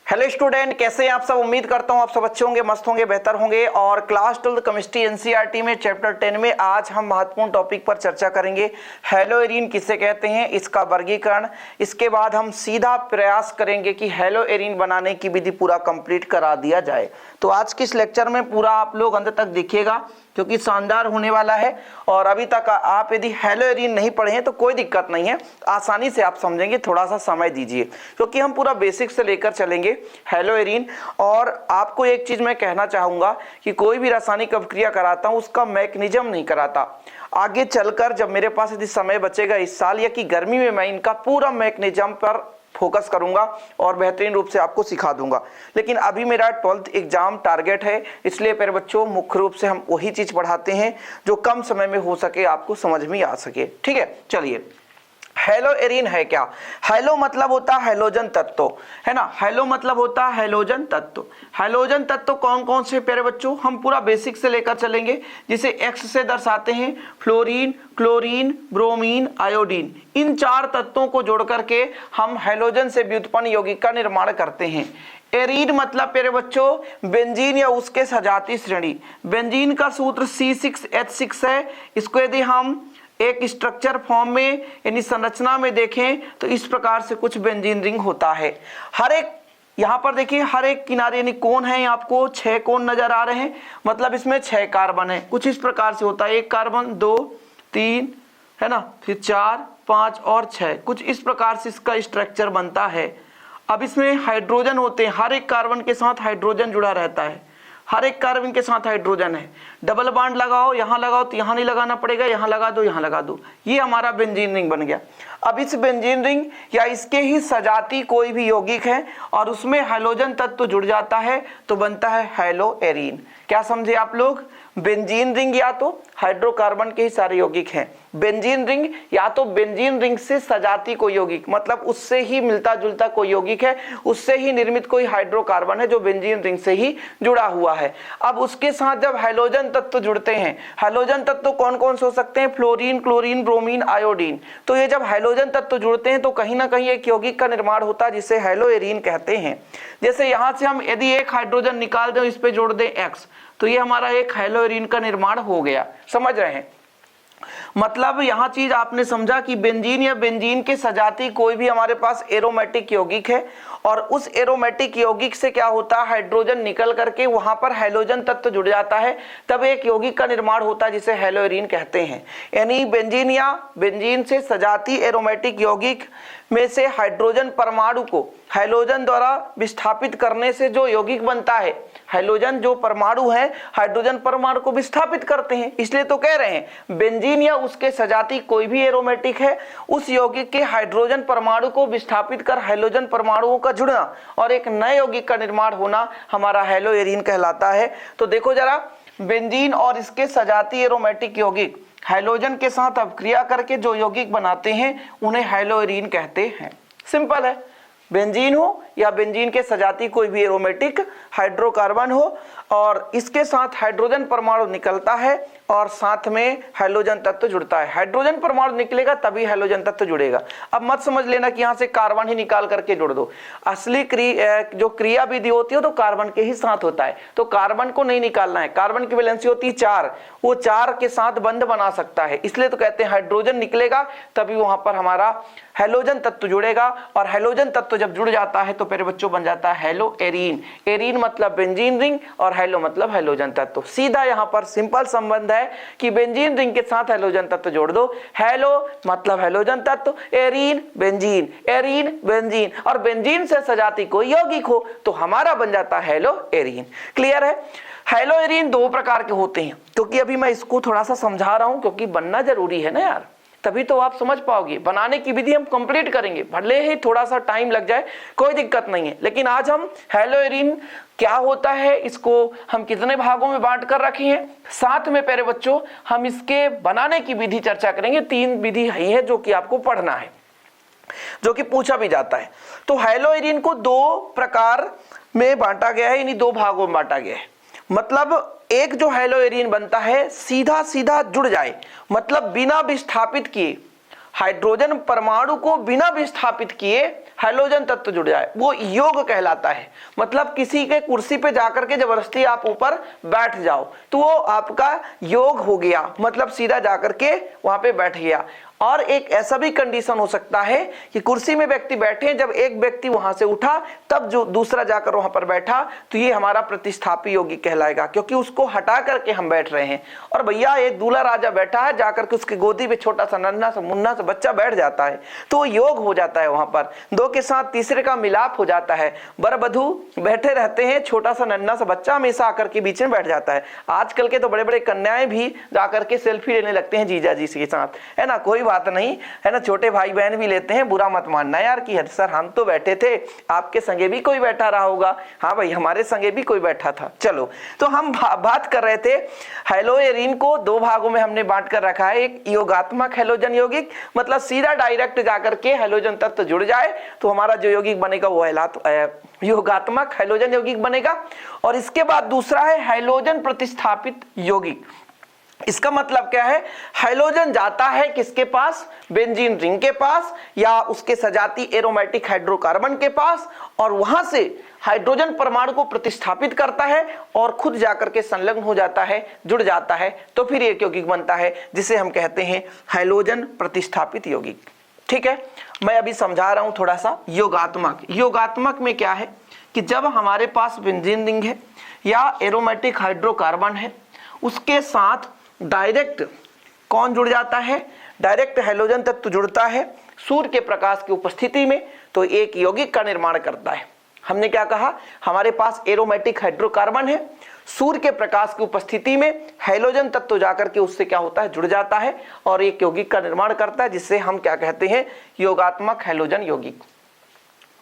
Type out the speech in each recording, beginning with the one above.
Hello student, कैसे हैं आप सब। उम्मीद करता हूं आप सब अच्छे होंगे, मस्त होंगे, बेहतर होंगे। और क्लास 12 केमिस्ट्री एनसीईआरटी में चैप्टर 10 में आज हम महत्वपूर्ण टॉपिक पर चर्चा करेंगे। हेलोएरीन किसे कहते हैं, इसका वर्गीकरण। इसके बाद हम सीधा प्रयास करेंगे कि हेलोएरीन बनाने की विधि पूरा कंप्लीट करा दिया जाए। तो आज के इस लेक्चर में पूरा आप लोग अंत तक देखिएगा क्योंकि शानदार होने वाला है। और अभी तक आप यदि हेलोएरीन नहीं पढ़े हैं तो कोई दिक्कत नहीं है, आसानी से आप समझेंगे। थोड़ा सा समय दीजिए क्योंकि हम पूरा बेसिक से लेकर चलेंगे हेलोएरीन। और आपको एक चीज मैं कहना चाहूंगा कि कोई भी रासायनिक अभिक्रिया कराता हूं उसका मैकेनिज्म नहीं कराता। आगे चलकर जब मेरे पास यदि समय बचेगा इस साल या कि गर्मी में, मैं इनका पूरा मैकेनिज्म पर फोकस करूंगा और बेहतरीन रूप से आपको सिखा दूंगा। लेकिन अभी मेरा 12th एग्जाम टारगेट है, इसलिए मेरे बच्चों मुख्य रूप से हम वही चीज पढ़ाते हैं जो कम समय में हो सके, आपको समझ में आ सके। ठीक है, चलिए। हेलोएरीन है क्या? हेलो मतलब होता है हेलोजन तत्व, है ना। हेलो मतलब होता है हेलोजन तत्व। हेलोजन तत्व कौन कौन से प्यारे बच्चों, हम पूरा बेसिक से लेकर चलेंगे, जिसे एक्स से दर्शाते हैं। फ्लोरीन, क्लोरीन, ब्रोमीन, आयोडीन, इन चार तत्वों को जोड़ करके हम हेलोजन से व्युत्पन्न यौगिक का निर्माण करते हैं। एरीन मतलब प्यारे बच्चों बेंजीन या उसके सजाती श्रेणी। बेंजीन का सूत्र C6H6 है। इसको यदि हम एक स्ट्रक्चर फॉर्म में यानी संरचना में देखें तो इस प्रकार से कुछ बेंजीन रिंग होता है। हर एक यहां पर देखिए, हर एक किनारे यानी कोण है, आपको 6 कोण नजर आ रहे हैं, मतलब इसमें 6 कार्बन है। कुछ इस प्रकार से होता है, 1 कार्बन, 2, 3, है ना, फिर 4, 5 और 6, कुछ इस प्रकार से इसका स्ट्रक्चर बनता है। अब इसमें हाइड्रोजन होते हैं, हर एक कार्बन के साथ हाइड्रोजन जुड़ा रहता है, हर एक कार्बन के साथ हाइड्रोजन है। डबल बॉन्ड लगाओ, यहां लगाओ तो यहां नहीं लगाना पड़ेगा, यहां लगा दो, यहां लगा दो, ये हमारा बेंजीन रिंग बन गया। अब इस बेंजीन रिंग या इसके ही सजाती कोई भी यौगिक है और उसमें हाइड्रोजन तत्व जुड़ जाता है तो बनता है हेलोएरीन। क्या समझे आप लोग? बेंजीन रिंग या तो हाइड्रोकार्बन के ही सारे यौगिक हैं, बेंजीन रिंग या तो बेंजीन रिंग से सजाती कोई यौगिक, मतलब उससे ही मिलता जुलता कोई यौगिक है, उससे ही निर्मित कोई हाइड्रोकार्बन है जो बेंजीन रिंग से ही जुड़ा हुआ है। अब उसके साथ जब हाइड्रोजन तत्व जुड़ते हैं, हाइड्रोजन तत्व कौन कौन से हो सकते हैं? Fluorine, chlorine, bromine, iodine. तो ये जब हाइड्रोजन तत्व जुड़ते हैं तो कहीं ना कहीं एक यौगिक का निर्माण होता है जिसे हेलोएरीन कहते हैं। जैसे यहां से हम यदि एक हाइड्रोजन निकाल दें, इस पे जोड़ दें X, तो ये हमारा एक हेलोएरीन का निर्माण हो गया। समझ रहे हैं? मतलब यहां चीज आपने समझा कि बेंजीन या बेंजीन के सजाती कोई भी हमारे पास एरोमेटिक यौगिक है और उस एरोमेटिक यौगिक से क्या होता है, हाइड्रोजन निकल करके वहां पर हाइड्रोजन तत्व जुड़ जाता है, तब एक यौगिक का निर्माण होता है जिसे हेलोएरीन कहते हैं। यानी बेंजीन या बेंजीन से सजाती एरोमेटिक यौगिक में से हाइड्रोजन परमाणु को हाइड्रोजन द्वारा विस्थापित करने से जो यौगिक बनता है, हाइड्रोजन जो परमाणु है हाइड्रोजन परमाणु को विस्थापित करते हैं। इसलिए तो कह रहे हैं बेंजीन या उसके सजाती कोई भी एरोमेटिक है, उस यौगिक के हाइड्रोजन परमाणु को विस्थापित कर हाइड्रोजन परमाणुओं का जुड़ना और एक नए यौगिक का निर्माण होना हमारा हेलोएरीन कहलाता है। तो देखो जरा, बेंजीन और इसके सजाती एरोमेटिक यौगिक हाइड्रोजन के साथ अभिक्रिया करके जो यौगिक बनाते हैं उन्हें हेलोएरीन कहते हैं। सिंपल है, बेंजीन हो या बेंजीन के सजाती कोई भी एरोमेटिक हाइड्रोकार्बन हो और इसके साथ हाइड्रोजन परमाणु निकलता है और साथ में हाइड्रोजन तत्व जुड़ता है। हाइड्रोजन परमाणु निकलेगा तभी हाइड्रोजन तत्व जुड़ेगा। अब मत समझ लेना कि यहां से कार्बन ही निकाल करके जोड़ दो। असली जो क्रिया विधि होती है तो कार्बन के ही साथ होता है, तो कार्बन को नहीं निकालना है। कार्बन की वैलेंसी होती है 4, वो 4 के साथ बंध बना सकता है, इसलिए तो कहते हैं हाइड्रोजन निकलेगा तभी वहां पर हमारा हाइड्रोजन तत्व जुड़ेगा और हाइड्रोजन तत्व जब जुड़ जाता है तो मेरे बच्चों बन जाता है हेलोएरीन। एरीन मतलब बेंजीन रिंग और हेलो मतलब हाइड्रोजन तत्व। सीधा यहाँ पर सिंपल संबंध है कि बेंजीन रिंग के साथ हाइड्रोजन तत्व जोड़ दो, हेलो मतलब हाइड्रोजन तत्व, एरीन बेंजीन, एरीन बेंजीन और बेंजीन से सजाती कोई यौगिक हो तो हमारा बन जाता है हेलोएरीन। क्लियर है? हेलोएरीन 2 प्रकार के होते हैं, क्योंकि अभी मैं इसको थोड़ा सा समझा रहा हूं क्योंकि बनना जरूरी है ना यार, तभी तो आप समझ पाओगे। बनाने की विधि हम कंप्लीट करेंगे, भले ही थोड़ा सा टाइम लग जाए, कोई दिक्कत नहीं है। लेकिन आज हम हेलोएरीन क्या होता है, इसको हम कितने भागों में बांट कर रखे हैं, साथ में प्यारे बच्चों हम इसके बनाने की विधि चर्चा करेंगे। 3 विधि है जो कि आपको पढ़ना है, जो कि पूछा भी जाता है। तो हेलोएरीन को 2 प्रकार में बांटा गया है, यानी 2 भागों में बांटा गया है। मतलब एक जो हेलोएरीन बनता है सीधा सीधा जुड़ जाए, मतलब बिना विस्थापित किए, हाइड्रोजन परमाणु को बिना विस्थापित किए हैलोजन तत्व जुड़ जाए वो योग कहलाता है। मतलब किसी के कुर्सी पे जाकर के जबरदस्ती आप ऊपर बैठ जाओ तो वो आपका योग हो गया, मतलब सीधा जाकर के वहां पे बैठ गया। और एक ऐसा भी कंडीशन हो सकता है कि कुर्सी में व्यक्ति बैठे, जब एक व्यक्ति वहां से उठा तब जो दूसरा जाकर वहां पर बैठा, तो ये हमारा प्रतिस्थापी योगी कहलाएगा, क्योंकि उसको हटा करके हम बैठ रहे हैं। और भैया एक दूल्हा राजा बैठा है, जाकर के उसकी गोदी पे छोटा सा नन्हा सा मुन्ना सा बच्चा बैठ जाता है तो योग हो जाता है। वहां पर दो के साथ तीसरे का मिलाप हो जाता है। वर वधू बैठे रहते हैं, छोटा सा नन्हा सा बच्चा हमेशा आकर के बीच में बैठ जाता है। आजकल के तो बड़े बड़े कन्याएं भी जाकर के सेल्फी लेने लगते हैं जीजा जी के साथ, है ना, कोई बात नहीं, है ना, छोटे भाई बहन भी लेते हैं, बुरा मत मानना यार कि सर हम तो बैठे थे, आपके संगे भी कोई बैठा रहा होगा। हाँ भाई, हमारे संगे भी कोई बैठा था। चलो, तो हम बात कर रहे थे हैलोएरीन को दो भागों में हमने बांट कर रखा है। एक योगात्मक हैलोजन यौगिक, मतलब सीधा डायरेक्ट जाकर के हैलोजन तत्व जुड़ जाए तो हमारा जो यौगिक बनेगा वो योगात्मक हैलोजन यौगिक बनेगा। और इसके बाद दूसरा है हैलोजन प्रतिस्थापित यौगिक। इसका मतलब क्या है, हैलोजन जाता है किसके पास, बेंजीन रिंग के पास या उसके सजाती एरोमेटिक हाइड्रोकार्बन के पास, और वहां से हाइड्रोजन परमाणु को प्रतिस्थापित करता है और खुद जाकर के संलग्न हो जाता है, जुड़ जाता है, तो फिर एक यौगिक बनता है जिसे हम कहते हैं हैलोजन प्रतिस्थापित यौगिक। ठीक है, मैं अभी समझा रहा हूं थोड़ा सा। योगात्मक में क्या है कि जब हमारे पास बेंजीन रिंग है या एरोमेटिक हाइड्रोकार्बन है, उसके साथ डायरेक्ट कौन जुड़ जाता है, डायरेक्ट हैलोजन तत्व जुड़ता है सूर्य के प्रकाश की उपस्थिति में, तो एक यौगिक का निर्माण करता है। हमने क्या कहा, हमारे पास एरोमेटिक हाइड्रोकार्बन है, सूर्य के प्रकाश की उपस्थिति में हैलोजन तत्व जाकर के उससे क्या होता है, जुड़ जाता है और एक यौगिक का निर्माण करता है, जिससे हम क्या कहते हैं, योगात्मक हैलोजन यौगिक।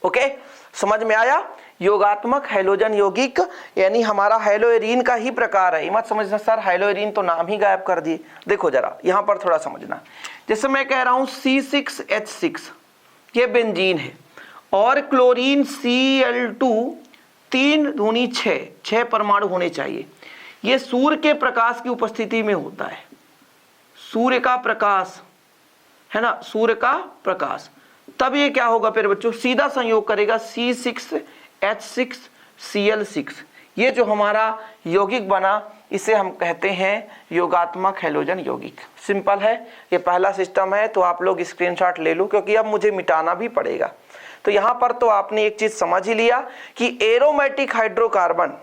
ओके, समझ में आया। योगात्मक हैलोजन यौगिक यानी हमारा हैलोएरीन का ही प्रकार है। मत समझना सर हैलोएरीन तो नाम ही गायब कर दिए। देखो जरा यहां पर थोड़ा समझना, जैसे मैं कह रहा हूं C6H6 ये बेंजीन है और क्लोरीन Cl2 3 दूनी 6 परमाणु होने चाहिए। ये सूर्य के प्रकाश की उपस्थिति में होता है, सूर्य का प्रकाश है ना, सूर्य का प्रकाश, तब ये क्या होगा फिर बच्चों, सीधा संयोग करेगा C6H6Cl6। ये जो हमारा यौगिक बना इसे हम कहते हैं योगात्मक हैलोजन यौगिक। सिंपल है, ये पहला सिस्टम है, तो आप लोग स्क्रीनशॉट ले लो क्योंकि अब मुझे मिटाना भी पड़ेगा। तो यहाँ पर तो आपने एक चीज समझ ही लिया कि एरोमेटिक हाइड्रोकार्बन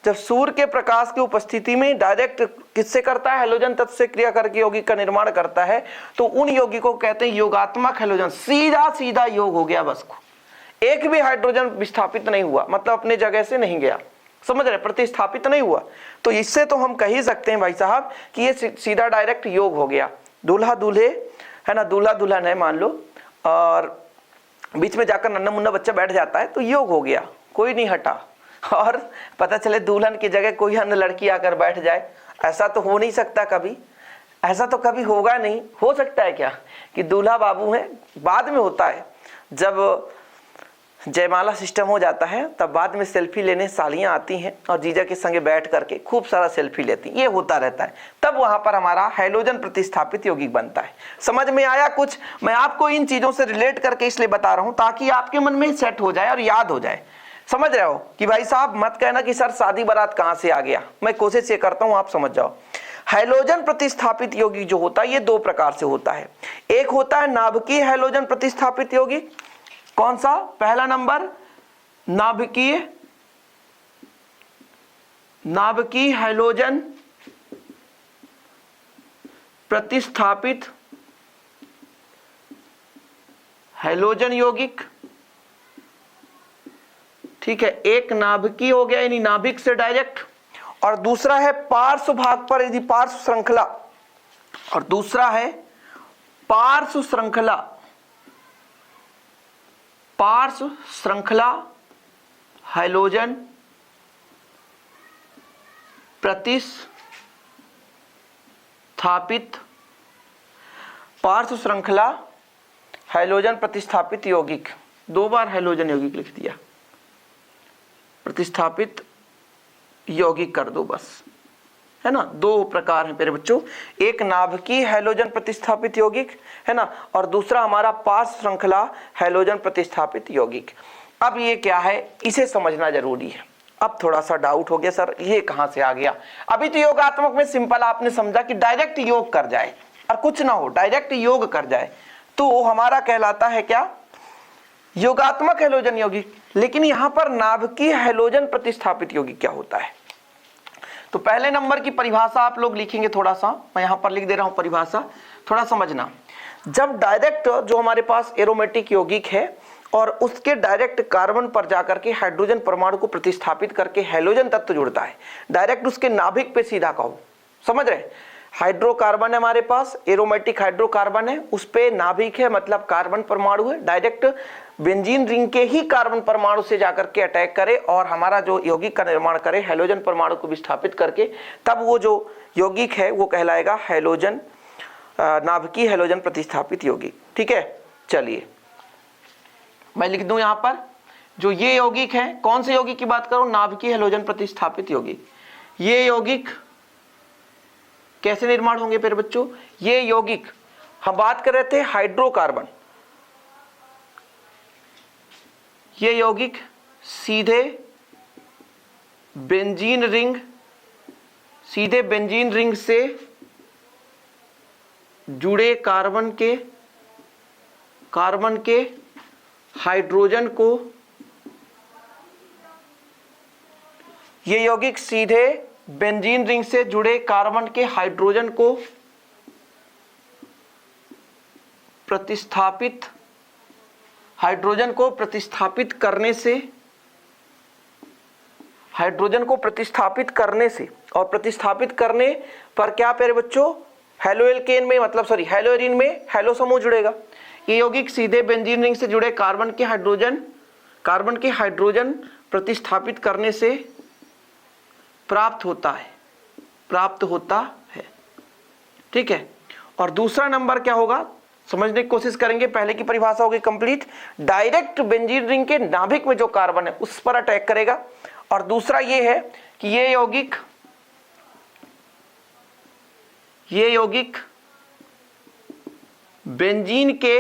जब सूर्य के प्रकाश की उपस्थिति में डायरेक्ट किससे करता है, हैलोजन तत्व से क्रिया करके यौगिक का निर्माण करता है, तो उन यौगिकों को कहते हैं योगात्मक हैलोजन। सीधा सीधा योग हो गया, बस को एक भी हाइड्रोजन विस्थापित नहीं हुआ, मतलब अपने जगह से नहीं गया, समझ रहे, प्रतिस्थापित नहीं हुआ। तो इससे तो हम कह ही सकते हैं भाई साहब कि ये सीधा डायरेक्ट योग हो गया। दूल्हा दूल्हे है ना, दूल्हा दुल्हन है मान लो, और बीच में जाकर नन्हा मुन्ना बच्चा बैठ जाता है तो योग हो गया, कोई नहीं हटा। और पता चले दुल्हन की जगह कोई अन्य लड़की आकर बैठ जाए, ऐसा तो हो नहीं सकता कभी, ऐसा तो कभी होगा नहीं। हो सकता है क्या कि दूल्हा बाबू है, बाद में होता है जब जयमाला सिस्टम हो जाता है, तब बाद में सेल्फी लेने सालियां आती हैं और जीजा के संगे बैठ करके खूब सारा सेल्फी लेती, ये होता रहता है। तब वहां पर हमारा हैलोजन प्रतिस्थापित यौगिक बनता है। समझ में आया कुछ? मैं आपको इन चीजों से रिलेट करके इसलिए बता रहा हूं ताकि आपके मन में सेट हो जाए और याद हो जाए। समझ रहे हो कि भाई साहब मत कहना कि सर शादी बारात कहां से आ गया, मैं कोशिश ये करता हूं आप समझ जाओ। हैलोजन प्रतिस्थापित यौगिक जो होता है ये दो प्रकार से होता है। एक होता है नाभिकीय हैलोजन प्रतिस्थापित यौगिक, कौन सा, पहला नंबर नाभिकीय हैलोजन प्रतिस्थापित हैलोजन यौगिक। ठीक है, एक नाभिकीय हो गया यानी नाभिक से डायरेक्ट, और दूसरा है पार्श्व भाग पर यदि पार्श्व श्रृंखला, और दूसरा है पार्श्व श्रृंखला हैलोजन प्रतिस्थापित, पार्श्व श्रृंखला हैलोजन प्रतिस्थापित यौगिक। दो बार हैलोजन यौगिक लिख दिया, प्रतिस्थापित यौगिक कर दो बस, है ना, दो प्रकार हैं मेरे बच्चों, एक नाभिकीय हैलोजन प्रतिस्थापित यौगिक है ना, और दूसरा हमारा पार्श्व श्रृंखला हैलोजन प्रतिस्थापित यौगिक। अब ये क्या है, इसे समझना जरूरी है। अब थोड़ा सा डाउट हो गया सर ये कहां से आ गया। अभी तो योगात्मक में सिंपल आपने समझा कि डायरेक्ट योग कर जाए और कुछ ना हो, डायरेक्ट योग कर जाए तो हमारा कहलाता है क्या, योगात्मक हैलोजन यौगिक। लेकिन यहां पर नाभिकीय हैलोजन प्रतिस्थापित यौगिक क्या होता है, तो पहले नंबर की परिभाषा आप लोग लिखेंगे, थोड़ा सा मैं यहां पर लिख दे रहा हूं परिभाषा, थोड़ा समझना। जब डायरेक्ट जो हमारे पास एरोमेटिक यौगिक है और उसके डायरेक्ट कार्बन पर जाकर के हाइड्रोजन परमाणु को प्रतिस्थापित करके हैलोजन तत्व जुड़ता है, डायरेक्ट उसके नाभिक पे सीधा कहो, समझ रहे, हाइड्रोकार्बन है हमारे पास, एरोमेटिक हाइड्रोकार्बन है, उस पे नाभिक है मतलब कार्बन परमाणु है, डायरेक्ट बेंजीन रिंग के ही कार्बन परमाणु से जाकर के अटैक करे और हमारा जो यौगिक का निर्माण करे हैलोजन परमाणु को विस्थापित करके, तब वो जो यौगिक है वो कहलाएगा हैलोजन, नाभिकीय हैलोजन प्रतिस्थापित यौगिक। ठीक है, चलिए मैं लिख दूं यहां पर, जो ये यौगिक है, कौन से यौगिक की बात करूं, नाभिकीय हैलोजन प्रतिस्थापित यौगिक। ये यौगिक कैसे निर्माण होंगे मेरे बच्चों, ये यौगिक हम बात कर रहे थे हाइड्रोकार्बन, ये यौगिक सीधे बेंजीन रिंग से जुड़े कार्बन के हाइड्रोजन को, ये यौगिक सीधे बेंजीन रिंग से जुड़े कार्बन के हाइड्रोजन को प्रतिस्थापित करने से और प्रतिस्थापित करने पर क्या प्यारे बच्चों, हेलोएल्केन में मतलब सॉरी हेलोएरीन में हेलो समूह जुड़ेगा। ये यौगिक सीधे बेंजीन रिंग से जुड़े कार्बन के हाइड्रोजन प्रतिस्थापित करने से प्राप्त होता है। ठीक है, और दूसरा नंबर क्या होगा समझने की कोशिश करेंगे, पहले की परिभाषा होगी कंप्लीट, डायरेक्ट बेंजीन रिंग के नाभिक में जो कार्बन है उस पर अटैक करेगा, और दूसरा ये है कि ये यौगिक बेंजीन के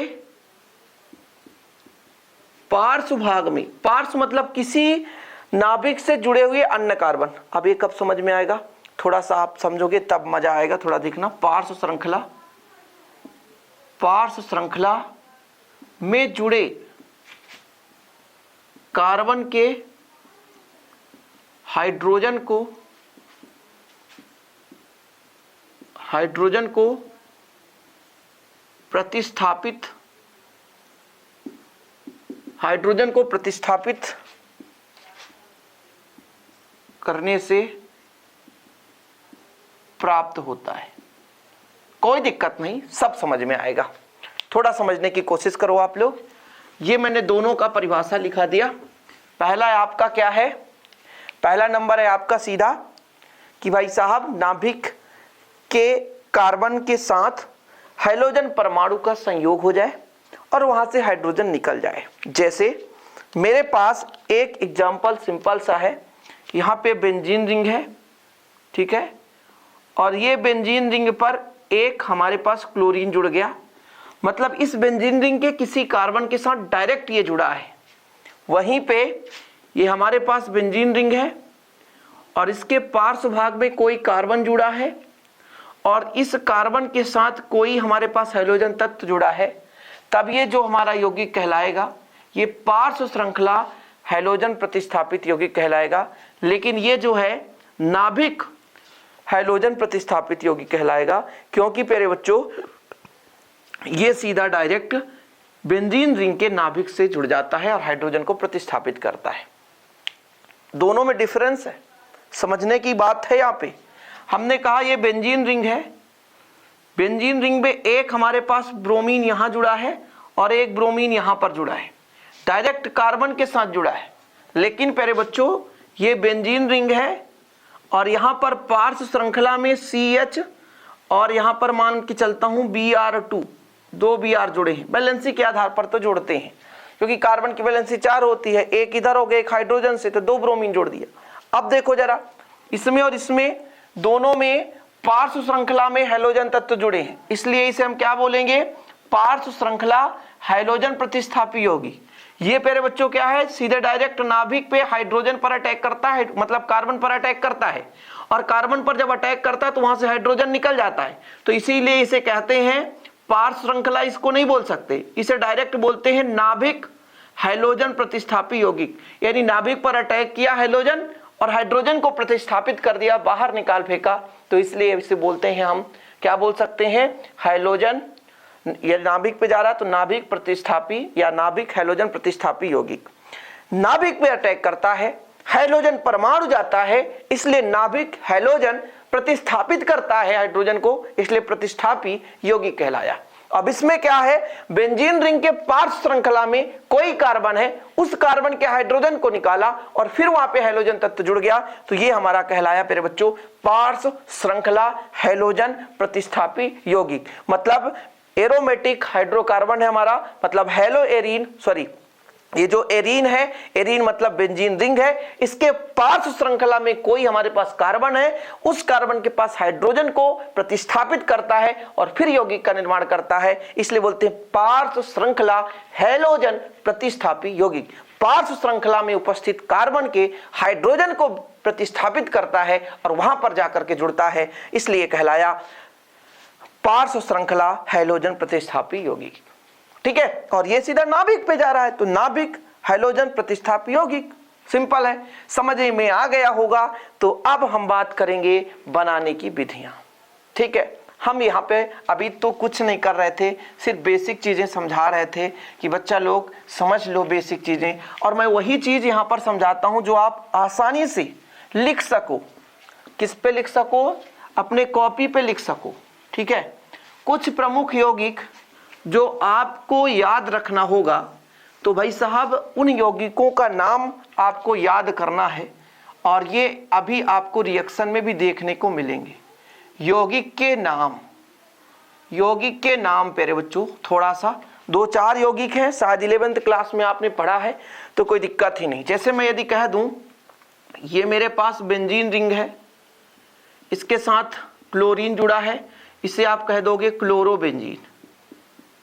पार्श्व भाग में, पार्श्व मतलब किसी नाभिक से जुड़े हुए अन्य कार्बन, अब ये कब समझ में आएगा, थोड़ा सा आप समझोगे तब मजा आएगा, थोड़ा देखना, पार्श्व श्रृंखला में जुड़े कार्बन के हाइड्रोजन को प्रतिस्थापित करने से प्राप्त होता है। कोई दिक्कत नहीं, सब समझ में आएगा, थोड़ा समझने की कोशिश करो आप लोग। ये मैंने दोनों का परिभाषा लिखा दिया। पहला आपका क्या है, पहला नंबर है आपका सीधा कि भाई साहब नाभिक के कार्बन के साथ हैलोजन परमाणु का संयोग हो जाए और वहां से हाइड्रोजन निकल जाए। जैसे मेरे पास एक एग्जाम्पल सिंपल सा है, यहाँ पे बेंजीन रिंग है, ठीक है, और ये बेंजीन रिंग पर एक हमारे पास क्लोरीन जुड़ गया, मतलब इस बेंजीन रिंग के किसी कार्बन के साथ डायरेक्ट ये जुड़ा है। वहीं पे ये हमारे पास बेंजीन रिंग है और इसके पार्श्व भाग में कोई कार्बन जुड़ा है और इस कार्बन के साथ कोई हमारे पास हैलोजन तत्व जुड़ा है, तब ये जो हमारा यौगिक कहलाएगा ये पार्श्व श्रृंखला हैलोजन प्रतिस्थापित यौगिक कहलाएगा। लेकिन ये जो है नाभिक हैलोजन प्रतिस्थापित यौगिक कहलाएगा, क्योंकि प्यारे बच्चों ये सीधा डायरेक्ट बेंजीन रिंग के नाभिक से जुड़ जाता है और हाइड्रोजन को प्रतिस्थापित करता है। दोनों में डिफरेंस है, समझने की बात है। यहाँ पे हमने कहा ये बेंजीन रिंग है, बेंजीन रिंग में एक हमारे पास ब्रोमीन यहां जुड़ा है और एक ब्रोमीन यहां पर जुड़ा है, डायरेक्ट कार्बन के साथ जुड़ा है। लेकिन प्यारे बच्चों ये बेंजीन रिंग है और यहां पर पार्श्व श्रृंखला में CH और यहां पर मान के चलता हूं Br2, दो Br जुड़े हैं। बैलेंसी के आधार पर तो जोड़ते हैं, क्योंकि कार्बन की बैलेंसी 4 होती है, एक इधर हो गया एक हाइड्रोजन से, तो 2 ब्रोमीन जोड़ दिया। अब देखो जरा इसमें और इसमें दोनों में पार्श्व श्रृंखला में हैलोजन तत्व जुड़े हैं, इसलिए इसे हम क्या बोलेंगे, पार्श्व श्रृंखला हैलोजन प्रतिस्थापी यौगिक। ये प्यारे बच्चों क्या है, सीधे डायरेक्ट नाभिक पे हाइड्रोजन पर अटैक करता है, मतलब कार्बन पर अटैक करता है, और कार्बन पर जब अटैक करता है तो वहां से हाइड्रोजन निकल जाता है, तो इसीलिए इसे कहते हैं पार्श्व श्रृंखला। इसको नहीं बोल सकते, इसे डायरेक्ट बोलते हैं नाभिक हैलोजन प्रतिस्थापी यौगिक। यानी नाभिक पर अटैक किया हैलोजन और हाइड्रोजन को प्रतिस्थापित कर दिया, बाहर निकाल फेंका, तो इसलिए इसे बोलते हैं हम क्या बोल सकते हैं, हैलोजन। ये नाभिक पे जा रहा है तो नाभिक प्रतिस्थापी या नाभिक हैलोजन प्रतिस्थापी यौगिक। नाभिक पे अटैक करता है, हैलोजन परमाणु जाता है, इसलिए नाभिक हैलोजन प्रतिस्थापित करता है हाइड्रोजन को, इसलिए प्रतिस्थापी यौगिक कहलाया। अब इसमें क्या है, बेंजीन रिंग के पार्श्व श्रृंखला में कोई कार्बन है, उस कार्बन के हाइड्रोजन को निकाला और फिर वहां पे हैलोजन तत्व जुड़ गया, तो ये हमारा कहलाया मेरे बच्चों पार्श्व श्रृंखला हैलोजन प्रतिस्थापी यौगिक। मतलब एरोमेटिक हाइड्रोकार्बन है हमारा, मतलब हेलो एरीन, सॉरी ये जो एरीन है, एरीन मतलब बेंजीन रिंग है, इसके पार्श्व श्रृंखला में कोई हमारे पास कार्बन है, उस कार्बन के पास हाइड्रोजन को प्रतिस्थापित करता है और फिर यौगिक का निर्माण करता है, इसलिए बोलते हैं पार्श्व श्रृंखला हैलोजन प्रतिस्थापी यौगिक। पार्श्व श्रृंखला में उपस्थित कार्बन के हाइड्रोजन को प्रतिस्थापित करता है और वहां पर जाकर के जुड़ता है, इसलिए कहलाया पार्श्व श्रृंखला हैलोजन प्रतिस्थापी यौगिक। ठीक है, और ये सीधा नाभिक पे जा रहा है, तो नाभिक हैलोजन प्रतिस्थापी यौगिक। सिंपल है, समझ में आ गया होगा। तो अब हम बात करेंगे बनाने की विधियां। ठीक है, हम यहाँ पे अभी तो कुछ नहीं कर रहे थे, सिर्फ बेसिक चीजें समझा रहे थे कि बच्चा लोग समझ लो बेसिक चीजें, और मैं वही चीज यहाँ पर समझाता हूँ जो आप आसानी से लिख सको। किस पे लिख सको, अपने कॉपी पे लिख सको। ठीक है, कुछ प्रमुख यौगिक जो आपको याद रखना होगा, तो भाई साहब उन यौगिकों का नाम आपको याद करना है, और ये अभी आपको रिएक्शन में भी देखने को मिलेंगे। यौगिक के नाम, यौगिक के नाम प्यारे बच्चों, थोड़ा सा 2-4 यौगिक हैं, शायद 11th क्लास में आपने पढ़ा है, तो कोई दिक्कत ही नहीं। जैसे मैं यदि कह दूं ये मेरे पास बेंजीन रिंग है, इसके साथ क्लोरीन जुड़ा है, इसे आप कह दोगे क्लोरोबेंजीन।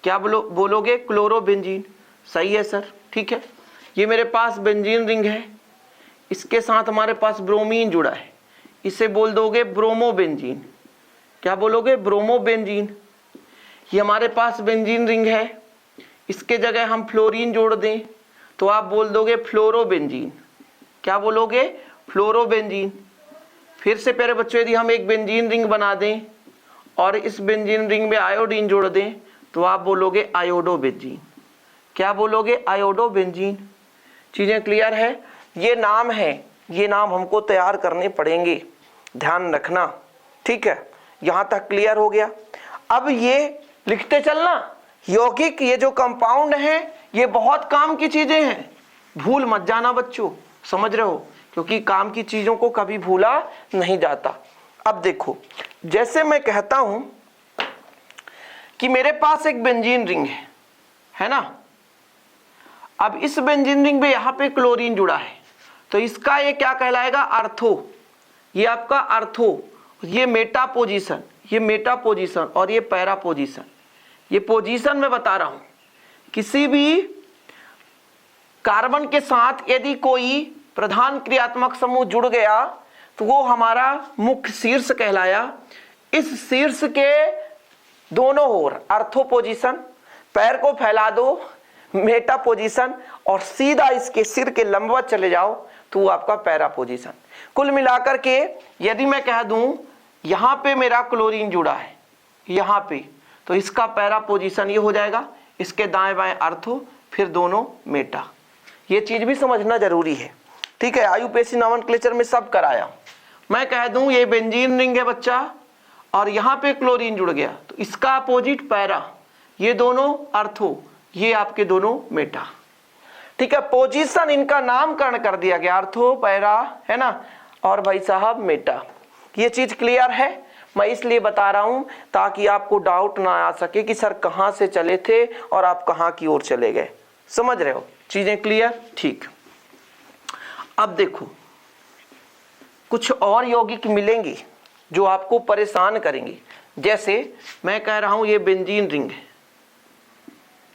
क्या बोलोगे, क्लोरोबेंजीन। सही है सर, ठीक है। ये मेरे पास बेंजीन रिंग है, इसके साथ हमारे पास ब्रोमीन जुड़ा है, इसे बोल दोगे ब्रोमोबेंजीन। क्या बोलोगे, ब्रोमोबेंजीन। ये हमारे पास बेंजीन रिंग है, इसके जगह हम फ्लोरीन जोड़ दें तो आप बोल दोगे फ्लोरोबेंजीन। क्या बोलोगे, फ्लोरोबेंजीन। फिर से प्यारे बच्चों यदि हम एक बेंजीन रिंग बना दें और इस बेंजीन रिंग में आयोडीन जोड़ दें तो आप बोलोगे आयोडोबेंजीन। क्या बोलोगे, आयोडोबेंजीन। चीजें क्लियर है। ये नाम है, ये नाम हमको तैयार करने पड़ेंगे, ध्यान रखना। ठीक है, यहां तक क्लियर हो गया। अब ये लिखते चलना, यौगिक ये जो कंपाउंड है ये बहुत काम की चीजें हैं, भूल मत जाना बच्चों, समझ रहे हो, क्योंकि काम की चीजों को कभी भूला नहीं जाता। अब देखो, जैसे मैं कहता हूं कि मेरे पास एक बेंजीन रिंग है ना, अब इस बेंजीन रिंग में यहां पे क्लोरीन जुड़ा है, तो इसका ये क्या कहलाएगा, अर्थो। ये आपका अर्थो, ये मेटा पोजीशन, ये मेटा पोजीशन और ये पैरा पोजीशन। ये पोजीशन मैं बता रहा हूं, किसी भी कार्बन के साथ यदि कोई प्रधान क्रियात्मक समूह जुड़ गया तो वो हमारा मुख्य शीर्ष कहलाया। इस शीर्ष के दोनों ओर अर्थो पोजीशन, पैर को फैला दो मेटा पोजीशन, और सीधा इसके सिर के लंबवत चले जाओ तो वो आपका पैरा पोजीशन। कुल मिलाकर के यदि मैं कह दूं यहां पे मेरा क्लोरीन जुड़ा है यहां पे, तो इसका पैरा पोजीशन ये हो जाएगा, इसके दाएं बाएं अर्थो, फिर दोनों मेटा। ये चीज भी समझना जरूरी है। ठीक है, आयुपेसी नोमेनक्लेचर में सब कराया। मैं कह दूं ये बेंजीन रिंग है बच्चा, और यहां पे क्लोरीन जुड़ गया तो इसका अपोजिट पैरा, ये दोनों अर्थो, ये आपके दोनों मेटा। ठीक है, पोजीशन इनका नामकरण कर दिया गया, अर्थो, पैरा, है ना, और भाई साहब मेटा। ये चीज क्लियर है। मैं इसलिए बता रहा हूं ताकि आपको डाउट ना आ सके कि सर कहां से चले थे और आप कहां की ओर चले गए। समझ रहे हो, चीजें क्लियर। ठीक, अब देखो कुछ और यौगिक मिलेंगे जो आपको परेशान करेंगे। जैसे मैं कह रहा हूं ये बेंजीन रिंग है,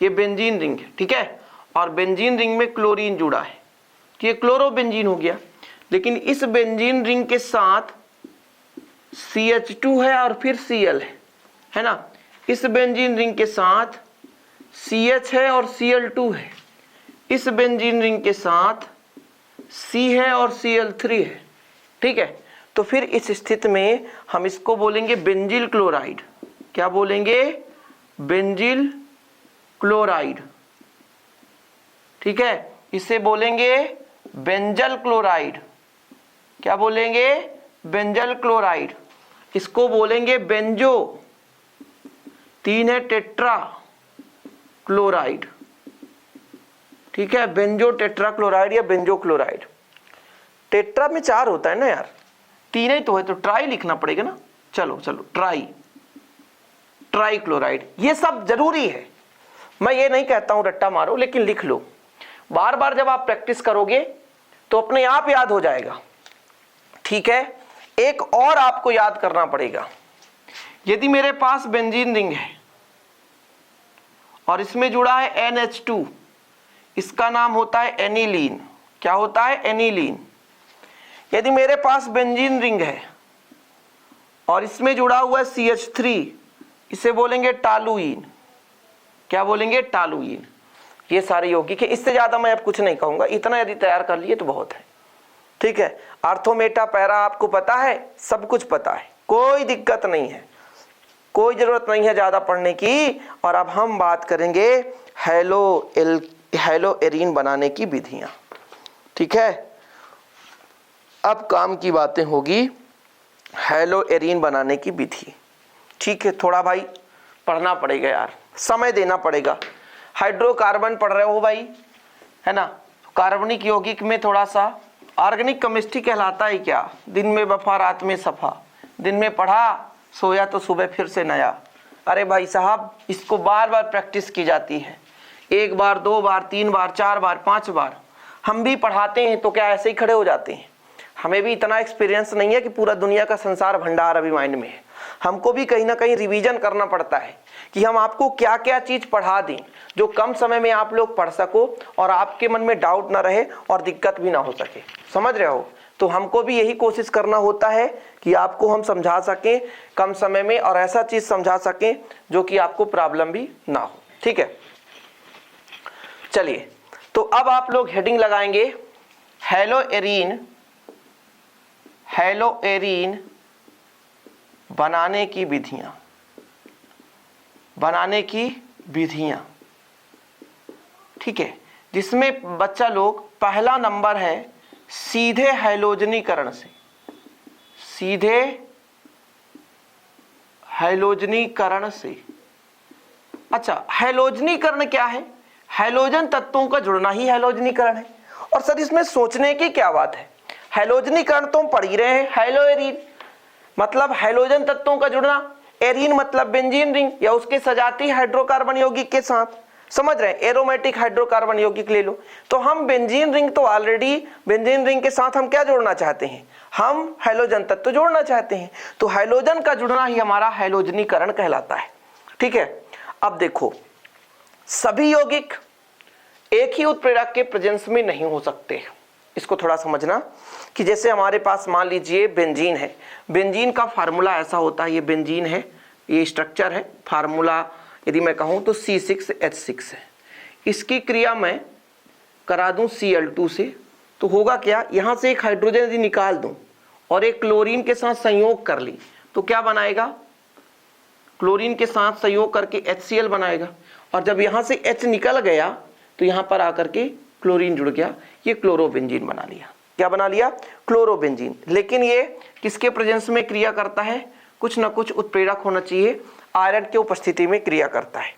ये बेंजीन रिंग है, ठीक है, और बेंजीन रिंग में क्लोरीन जुड़ा है, ये क्लोरोबेंजीन हो गया। लेकिन इस बेंजीन रिंग के साथ CH2 है और फिर Cl है ना। इस बेंजीन रिंग के साथ CH है और Cl2 है, इस बेंजीन रिंग के साथ C है और Cl3 है, ठीक है। तो फिर इस स्थिति में हम इसको बोलेंगे बेंजिल क्लोराइड। क्या बोलेंगे? बेंजिल क्लोराइड, ठीक है। इसे बोलेंगे बेंजल क्लोराइड। क्या बोलेंगे? Benzyl chloride. इसको बोलेंगे बेंजो, 3 है टेट्रा क्लोराइड, ठीक है, बेंजो टेट्रा क्लोराइड या बेंजो क्लोराइड। टेट्रा में 4 होता है ना यार, 3 ही तो है, तो ट्राई लिखना पड़ेगा ना। चलो ट्राई क्लोराइड। ये सब जरूरी है, मैं ये नहीं कहता हूं रट्टा मारो, लेकिन लिख लो। बार बार जब आप प्रैक्टिस करोगे तो अपने आप याद हो जाएगा, ठीक है। एक और आपको याद करना पड़ेगा। यदि मेरे पास बेंजीन रिंग है और इसमें जुड़ा है NH2, इसका नाम होता है एनिलीन। क्या होता है? एनिलीन। यदि मेरे पास बेंजीन रिंग है और इसमें जुड़ा हुआ है CH3, इसे बोलेंगे टालुइन। क्या बोलेंगे? टालुइन। ये सारे यौगिक है, इससे ज्यादा मैं अब कुछ नहीं कहूंगा, इतना यदि तैयार कर लिए तो बहुत है, ठीक है। आर्थो मेटा पैरा आपको पता है, सब कुछ पता है, कोई दिक्कत नहीं है, कोई जरूरत नहीं है ज्यादा पढ़ने की। और अब हम बात करेंगे हेलो एरीन बनाने की विधियां, ठीक है। अब काम की बातें होगी हेलो एरीन बनाने की विधि, ठीक है। थोड़ा भाई पढ़ना पड़ेगा यार, समय देना पड़ेगा। हाइड्रोकार्बन पढ़ रहे हो भाई, है ना। कार्बनिक यौगिक में थोड़ा सा ऑर्गेनिक केमिस्ट्री कहलाता है क्या? दिन में वफा रात में सफा, दिन में पढ़ा सोया तो सुबह फिर से नया। अरे भाई साहब, इसको बार बार प्रैक्टिस की जाती है, 1 बार 2 बार 3 बार 4 बार 5 बार। हम भी पढ़ाते हैं तो क्या ऐसे ही खड़े हो जाते हैं? हमें भी इतना एक्सपीरियंस नहीं है कि पूरा दुनिया का संसार भंडार अभी माइंड में है। हमको भी कहीं ना कहीं रिवीजन करना पड़ता है कि हम आपको क्या क्या चीज पढ़ा दें जो कम समय में आप लोग पढ़ सको और आपके मन में डाउट ना रहे और दिक्कत भी ना हो सके। समझ रहे हो? तो हमको भी यही कोशिश करना होता है कि आपको हम समझा सकें कम समय में और ऐसा चीज समझा सकें जो कि आपको प्रॉब्लम भी ना हो, ठीक है। चलिए, तो अब आप लोग हेडिंग लगाएंगे हेलो एरीन बनाने की विधियां, ठीक है। जिसमें बच्चा लोग पहला नंबर है सीधे हैलोजनीकरण से, सीधे हैलोजनीकरण से। अच्छा, हैलोजनीकरण क्या है? हैलोजन तत्वों का जुड़ना ही हैलोजनीकरण है। और सर इसमें सोचने की क्या बात है? हैलोजनीकरण तो हम पढ़ ही रहे हैं। हेलो एरीन मतलब हैलोजन तत्वों का जुड़ना, एरीन मतलब बेंजीन रिंग या उसके सजाती हाइड्रोकार्बन यौगिक के साथ। समझ रहे हैं? एरोमेटिक हाइड्रोकार्बन यौगिक ले लो। तो हम बेंजीन रिंग तो ऑलरेडी, बेंजीन रिंग के साथ हम क्या जोड़ना चाहते हैं? हम हैलोजन तत्व जोड़ना चाहते हैं। तो हैलोजन का जुड़ना ही हमारा हैलोजनीकरण कहलाता है, ठीक है। अब देखो, सभी यौगिक एक ही उत्प्रेरक के प्रेजेंस में नहीं हो सकते। इसको थोड़ा समझना कि जैसे हमारे पास मान लीजिए बेंजीन है, बेंजीन का फार्मूला ऐसा होता है, ये बेंजीन है, ये स्ट्रक्चर है, फार्मूला यदि मैं कहूं तो C6H6 है। इसकी क्रिया मैं करा दूं Cl2 से, तो होगा क्या? यहां से एक हाइड्रोजन यदि निकाल दूं और एक क्लोरीन के साथ संयोग कर ली तो क्या बनाएगा? क्लोरीन के साथ संयोग करके HCl बनाएगा। और जब यहां से H निकल गया तो यहां पर आकर के क्लोरीन जुड़ गया, ये क्लोरोबेंजीन बना लिया। क्या बना लिया? क्लोरोबेंजीन। लेकिन ये किसके प्रेजेंस में क्रिया करता है? कुछ ना कुछ उत्प्रेरक होना चाहिए, आयरन की उपस्थिति में क्रिया करता है।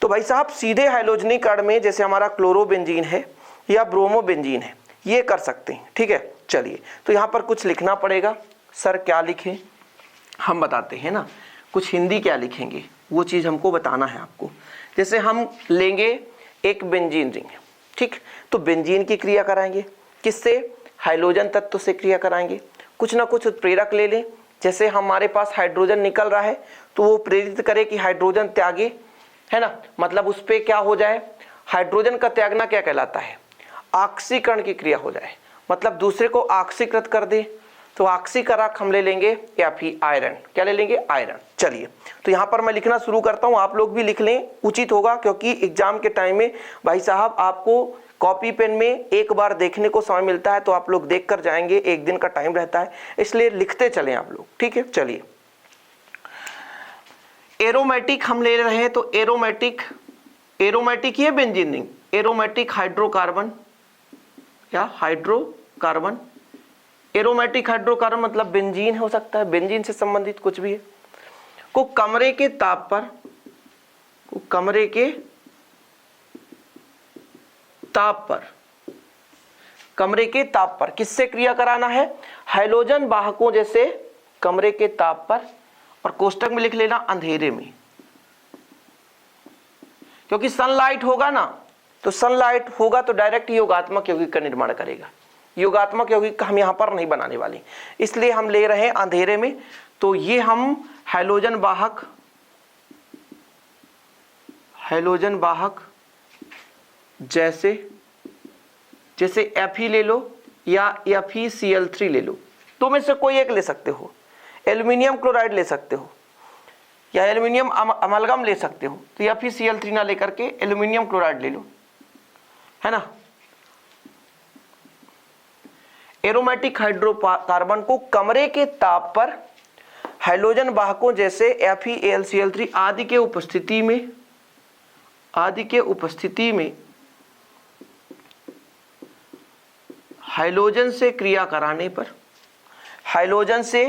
तो भाई साहब सीधे हैलोजनीकरण में जैसे हमारा क्लोरोबेंजीन है या ब्रोमोबेंजीन है, ये कर सकते हैं, ठीक है। चलिए, तो यहाँ पर कुछ लिखना पड़ेगा। सर क्या लिखें? हम बताते हैं ना, कुछ हिंदी क्या लिखेंगे वो चीज़ हमको बताना है आपको। जैसे हम लेंगे एक बेंजीन रिंग, ठीक, तो बेंजीन की क्रिया कराएंगे, किससे? हाइड्रोजन तत्व से क्रिया कराएंगे। कुछ ना कुछ उत्प्रेरक ले लें, जैसे हमारे पास हाइड्रोजन निकल रहा है तो वो प्रेरित करे कि हाइड्रोजन त्यागे, है ना, मतलब उस पर क्या हो जाए, हाइड्रोजन का त्यागना क्या कहलाता है, ऑक्सीकरण की क्रिया हो जाए, मतलब दूसरे को ऑक्सीकृत कर दे। तो ऑक्सीकारक हम ले लेंगे या फिर आयरन, क्या ले लेंगे, आयरन। चलिए तो यहाँ पर मैं लिखना शुरू करता हूँ, आप लोग भी लिख लें, उचित होगा, क्योंकि एग्जाम के टाइम में भाई साहब आपको कॉपी पेन में एक बार देखने को समय मिलता है तो आप लोग देख कर जाएंगे, एक दिन का टाइम रहता है, इसलिए लिखते चलें आप लोग, ठीक है। चलिए एरोमेटिक हम ले रहे हैं, तो एरोमेटिक, एरोमेटिक ये बेंजीन रिंग, एरोमेटिक हाइड्रोकार्बन या हाइड्रोकार्बन, एरोमेटिक हाइड्रोकार्बन मतलब बेंजीन हो सकता है, बेंजीन से संबंधित कुछ भी है, को कमरे के ताप पर, को कमरे के ताप पर, कमरे के ताप पर किससे क्रिया कराना है, हैलोजन वाहकों जैसे कमरे के ताप पर, और कोष्टक में लिख लेना अंधेरे में, क्योंकि सनलाइट होगा ना, तो सनलाइट होगा तो डायरेक्ट योगात्मक यौगिक का निर्माण करेगा, योगात्मक यौगिक का हम यहां पर नहीं बनाने वाले, इसलिए हम ले रहे हैं अंधेरे में। तो ये हम हैलोजन वाहक, हैलोजन वाहक जैसे, जैसे Fe ले लो या FeCl3 ले लो, तो में से कोई एक ले सकते हो, एल्युमिनियम क्लोराइड ले सकते हो या एल्युमिनियम अमलगम ले सकते हो, तो FeCl3 ना लेकर के एल्युमिनियम क्लोराइड ले लो, है ना। एरोमेटिक हाइड्रोकार्बन को कमरे के ताप पर हैलोजन वाहकों जैसे FeCl3 आदि के उपस्थिति में, आदि के उपस्थिति में हैलोजन से क्रिया कराने पर, हैलोजन से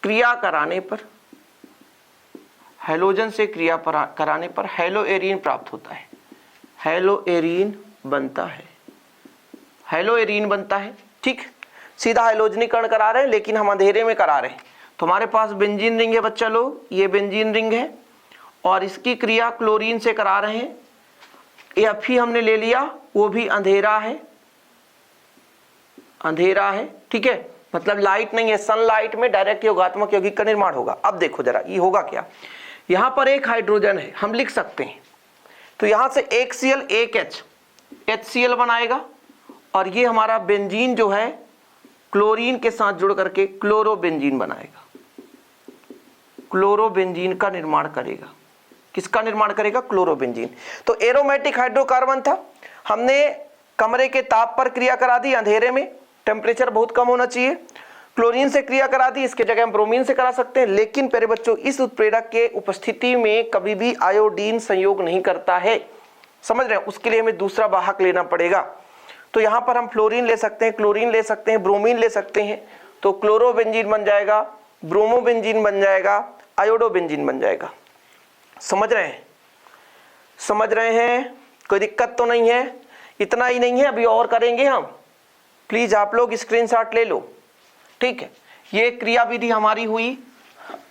क्रिया कराने पर, हैलोजन से क्रिया कराने पर हैलोएरीन प्राप्त होता है, हैलोएरीन बनता है, हैलोएरीन बनता है, ठीक। सीधा हैलोजनीकरण करा रहे हैं लेकिन हम अंधेरे में करा रहे हैं। तो हमारे पास बेंजीन रिंग है बच्चा लोग, ये बेंजीन रिंग है और इसकी क्रिया क्लोरीन से करा रहे हैं, Fe हमने ले लिया, वो भी अंधेरा है, अंधेरा है, ठीक है, मतलब लाइट नहीं है, सनलाइट में डायरेक्ट योगात्मक यौगिक का निर्माण होगा। अब देखो जरा ये होगा क्या, यहां पर एक हाइड्रोजन है, हम लिख सकते हैं, तो यहां से एक Cl एक H, HCl बनाएगा और ये हमारा बेंजीन जो है क्लोरीन के साथ जुड़ करके क्लोरोबेंजीन बनाएगा, क्लोरोबेंजीन का निर्माण करेगा। किसका निर्माण करेगा, क्लोरोबेंजीन। तो एरोमेटिक हाइड्रोकार्बन था, हमने कमरे के ताप पर क्रिया करा दी, अंधेरे में, टेम्परेचर बहुत कम होना चाहिए, क्लोरीन से क्रिया करा दी, इसके जगह हम ब्रोमीन से करा सकते हैं। लेकिन प्यारे बच्चों इस उत्प्रेरक के उपस्थिति में कभी भी आयोडीन संयोग नहीं करता है, समझ रहे हैं, उसके लिए हमें दूसरा वाहक लेना पड़ेगा। तो यहां पर हम फ्लोरीन ले सकते हैं, क्लोरीन ले सकते हैं, ब्रोमीन ले सकते हैं, तो क्लोरोबेंजीन बन जाएगा, ब्रोमोबेंजीन बन जाएगा, आयोडोबेंजीन बन जाएगा। समझ रहे हैं, समझ रहे हैं, कोई दिक्कत तो नहीं है। इतना ही नहीं है, अभी और करेंगे हम, प्लीज आप लोग स्क्रीनशॉट ले लो, ठीक है। ये क्रिया विधि हमारी हुई,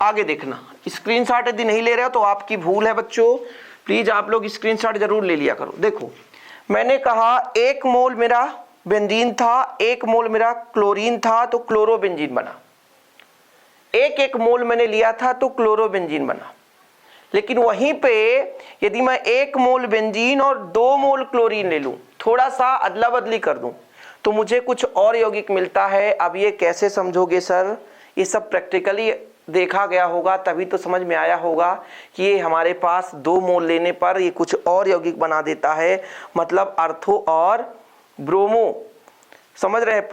आगे देखना। स्क्रीनशॉट यदि नहीं ले रहे हो तो आपकी भूल है बच्चों, प्लीज आप लोग स्क्रीनशॉट जरूर ले लिया करो। देखो मैंने कहा 1 मोल मेरा बेंजीन था, 1 मोल मेरा क्लोरीन था, तो क्लोरोबेंजीन बना। 1 मोल मैंने लिया था तो क्लोरोबेंजीन बना। लेकिन वहीं पे यदि मैं 1 मोल बेंजीन और 2 मोल क्लोरीन ले लूं, थोड़ा सा अदला बदली कर दूं, तो मुझे कुछ और यौगिक मिलता है। अब ये कैसे समझोगे सर, ये सब प्रैक्टिकली देखा गया होगा, तभी तो समझ में आया होगा कि ये हमारे पास 2 मोल लेने पर ये कुछ और यौगिक बना देता है, मतलब अर्थो और ब्रोमो, समझ रहे हैं,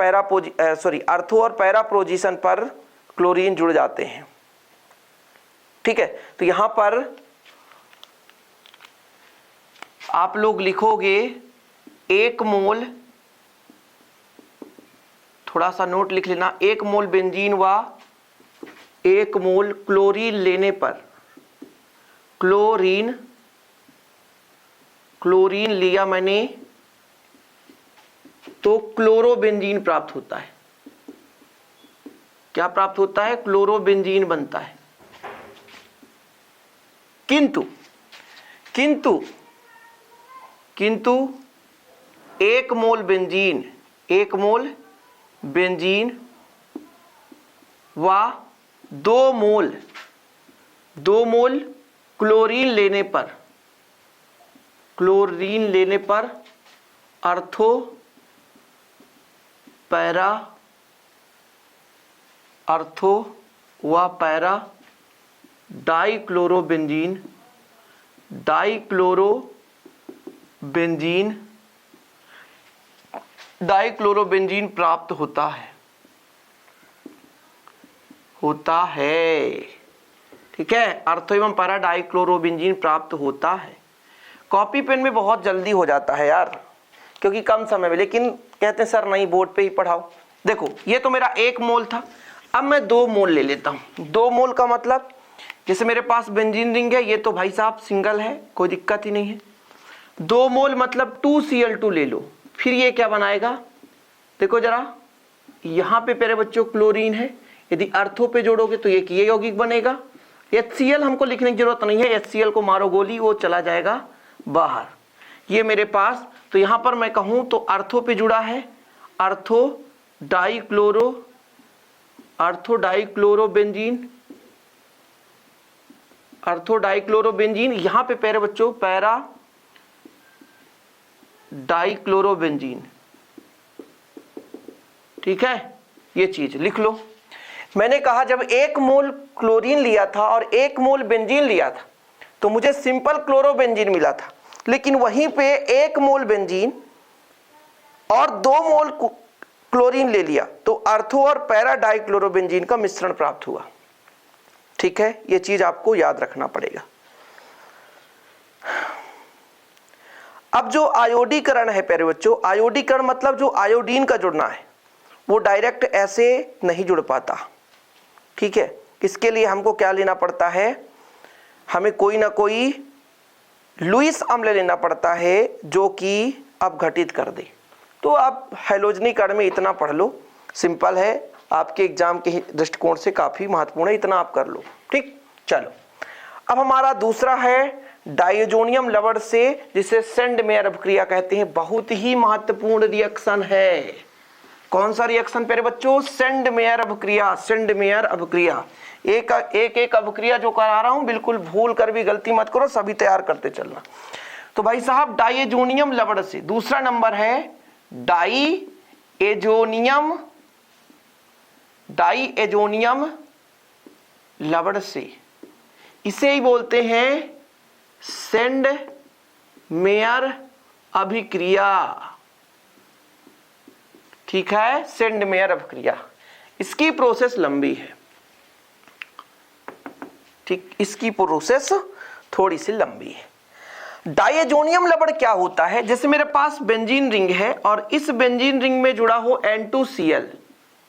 अर्थो और पैरा पोजीशन पर क्लोरीन जुड़ जाते हैं, ठीक है। तो यहां पर आप लोग लिखोगे 1 मोल, थोड़ा सा नोट लिख लेना, 1 मोल बेंजीन व 1 मोल क्लोरीन लेने पर, क्लोरीन लिया मैंने तो क्लोरोबेंजीन प्राप्त होता है। क्या प्राप्त होता है, क्लोरोबेंजीन बनता है। किंतु 1 मोल बेंजीन व 2 मोल क्लोरीन लेने पर अर्थो व पैरा डाइक्लोरोबेंजीन प्राप्त होता है। ठीक है, अर्थो एवं पैरा डाइक्लोरोबेंजीन प्राप्त होता है। कॉपी पेन में बहुत जल्दी हो जाता है यार, क्योंकि कम समय में, लेकिन कहते हैं सर नहीं बोर्ड पे ही पढ़ाओ। देखो ये तो मेरा 1 मोल था, अब मैं 2 मोल ले लेता हूं। 2 मोल का मतलब जैसे मेरे पास बेंजीन रिंग है, ये तो भाई साहब सिंगल है, कोई दिक्कत ही नहीं है। 2 मोल मतलब 2Cl2 ले लो। फिर ये क्या बनाएगा, देखो जरा, यहां पे प्यारे बच्चों क्लोरीन है, यदि अर्थो पे जोड़ोगे तो ये यौगिक बनेगा। HCl हमको लिखने की जरूरत नहीं है, HCl को मारो गोली, वो चला जाएगा बाहर। ये मेरे पास, तो यहां पर मैं कहूं तो अर्थो पे जुड़ा है, अर्थो डाइक्लोरोबेंजीन, यहां पे प्यारे बच्चों पैरा डाइक्लोरोबेंजीन। ठीक है, ये चीज लिख लो। मैंने कहा जब 1 मोल क्लोरीन लिया था और 1 मोल बेंजीन लिया था तो मुझे सिंपल क्लोरोबेंजीन मिला था, लेकिन वहीं पे 1 मोल बेंजीन और 2 मोल क्लोरीन ले लिया तो अर्थो और पैरा डाइक्लोरोबेंजीन का मिश्रण प्राप्त हुआ। ठीक है, ये चीज आपको याद रखना पड़ेगा। अब जो आयोडीकरण है प्यारे बच्चों, आयोडीकरण मतलब जो आयोडीन का जुड़ना है वो डायरेक्ट ऐसे नहीं जुड़ पाता। ठीक है, इसके लिए हमको क्या लेना पड़ता है, हमें कोई ना कोई लुईस अम्ल लेना पड़ता है जो कि अपघटित कर दे। तो आप हैलोजनीकरण में इतना पढ़ लो, सिंपल है, आपके एग्जाम के दृष्टिकोण से काफी महत्वपूर्ण है, इतना आप कर लो। ठीक, चलो अब हमारा दूसरा है डायजोनियम लवण से, जिसे सेंडमेयर अभिक्रिया कहते हैं। बहुत ही महत्वपूर्ण रिएक्शन है। कौन सा रिएक्शन प्यारे बच्चों, सेंडमेयर अभिक्रिया। एक अभिक्रिया जो करा रहा हूं, बिल्कुल भूल कर भी गलती मत करो, सभी तैयार करते चलना। तो भाई साहब डायजोनियम लवण से, दूसरा नंबर है डायएजोनियम लवण से, इसे ही बोलते हैं सेंडमेयर अभिक्रिया। ठीक है, सेंडमेयर अभिक्रिया, इसकी प्रोसेस लंबी है। ठीक, इसकी प्रोसेस थोड़ी सी लंबी है। डायजोनियम लवण क्या होता है, जैसे मेरे पास बेंजीन रिंग है और इस बेंजीन रिंग में जुड़ा हो N2Cl,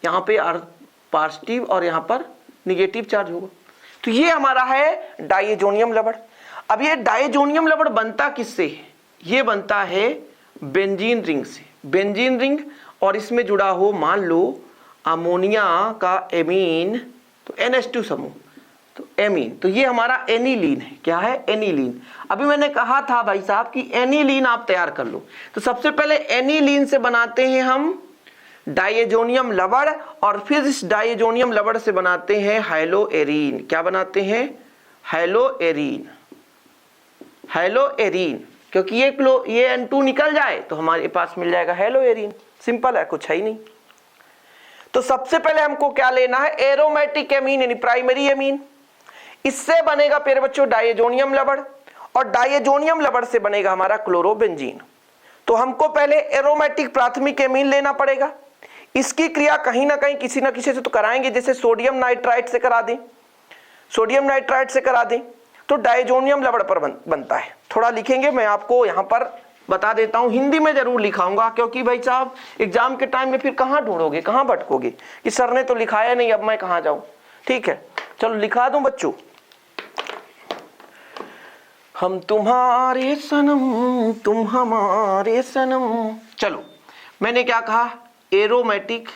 यहां पे पॉजिटिव और यहां पर निगेटिव चार्ज होगा, तो ये हमारा है डायजोनियम लवण। अब ये डायजोनियम लवण बनता किससे है, ये बनता है बेंजीन रिंग से। बेंजीन रिंग और इसमें जुड़ा हो मान लो अमोनिया का एमीन, तो NH2 समूह, तो एमीन, तो ये हमारा एनिलीन है। क्या है, एनिलीन। अभी मैंने कहा था भाई साहब कि एनिलीन आप तैयार कर लो, तो सबसे पहले एनिलीन से बनाते हैं हम डायजोनियम लवण, और फिर इस डायजोनियम लवण से बनाते हैं हैलोएरीन। क्या बनाते हैं, हैलोएरीन। क्योंकि ये N2 निकल जाए तो हमारे पास मिल जाएगा हैलोएरीन। सिंपल है, कुछ है ही नहीं। तो सबसे पहले हमको क्या लेना है, एरोमेटिक एमीन यानी प्राइमरी एमीन। इससे बनेगा प्यारे बच्चों डायजोनियम लवण, और डायजोनियम लवण से बनेगा हमारा क्लोरोबेंजीन। तो हमको पहले एरोमेटिक प्राथमिक एमीन लेना पड़ेगा। इसकी क्रिया कहीं ना कहीं किसी ना किसी से तो कराएंगे, जैसे सोडियम नाइट्राइट से करा दें, तो डायजोनियम लवण पर बनता है। थोड़ा लिखेंगे, मैं आपको यहां पर बता देता हूं, हिंदी में जरूर लिखाऊंगा, क्योंकि भाई साहब एग्जाम के टाइम में फिर कहां ढूंढोगे, कहां भटकोगे कि सर ने तो लिखाया नहीं, अब मैं कहां जाऊं। ठीक है, चलो लिखा दूं बच्चों, हम तुम्हारे सनम तुम हमारे सनम। चलो मैंने क्या कहा, एरोमेटिक,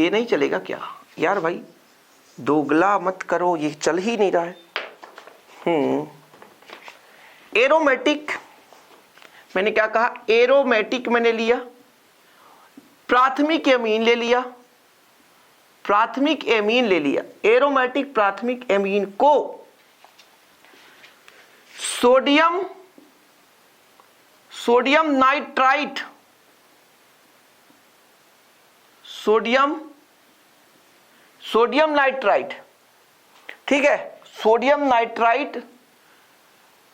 ये नहीं चलेगा क्या यार भाई, दोगला मत करो, ये चल ही नहीं रहा है। एरोमेटिक, मैंने क्या कहा, एरोमेटिक मैंने लिया, प्राथमिक एमीन ले लिया, प्राथमिक एमीन ले लिया, एरोमेटिक प्राथमिक एमीन को सोडियम नाइट्राइट, सोडियम नाइट्राइट, ठीक है, सोडियम नाइट्राइट,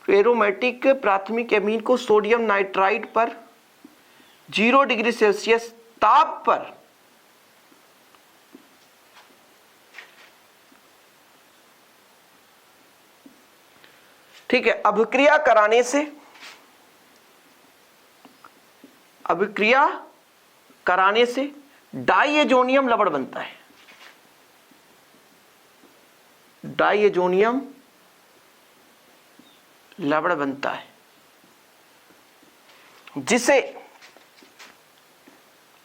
एरोमेटिक प्राथमिक एमीन को सोडियम नाइट्राइट पर 0 डिग्री सेल्सियस ताप पर ठीक है अभिक्रिया कराने से डाइएजोनियम लवण बनता है, डाइएजोनियम लवण बनता है, जिसे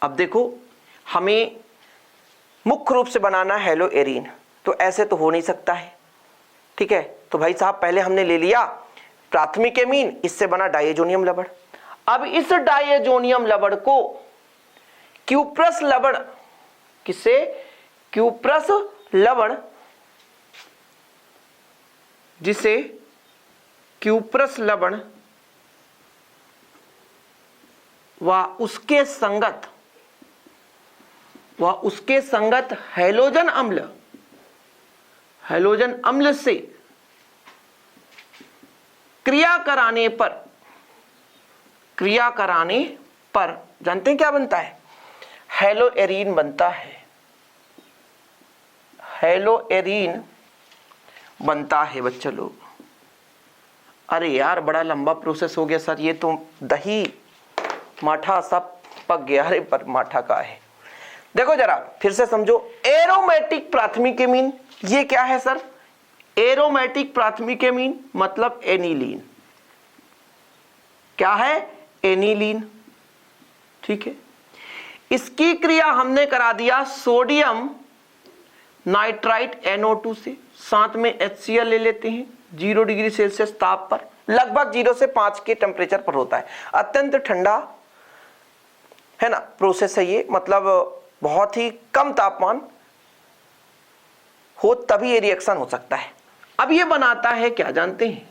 अब देखो हमें मुख्य रूप से बनाना है हेलो एरीन, तो ऐसे तो हो नहीं सकता है, ठीक है। तो भाई साहब पहले हमने ले लिया प्राथमिक एमीन, इससे बना डाइएजोनियम लवण। अब इस डाइएजोनियम लवण को क्यूप्रस लवण, किससे, क्यूप्रस लवण, जिसे क्यूप्रस लवण व उसके संगत हैलोजन अम्ल से क्रिया कराने पर जानते हैं क्या बनता है, हेलो एरीन बनता है, हेलो एरीन बनता है बच्चे लोग। अरे यार बड़ा लंबा प्रोसेस हो गया सर, ये तो दही माठा सब पक गया। अरे पर माठा का है, देखो जरा फिर से समझो। एरोमेटिक प्राथमिक एमीन ये क्या है सर, एरोमेटिक प्राथमिक एमीन मतलब एनिलीन, क्या है, एनिलीन, ठीक है। इसकी क्रिया हमने करा दिया सोडियम नाइट्राइट NO2 से, साथ में HCl ले लेते हैं, 0 डिग्री सेल्सियस ताप पर, लगभग 0 से 5 के टेम्परेचर पर होता है, अत्यंत ठंडा है ना प्रोसेस है ये, मतलब बहुत ही कम तापमान हो तभी ये रिएक्शन हो सकता है। अब ये बनाता है क्या जानते हैं,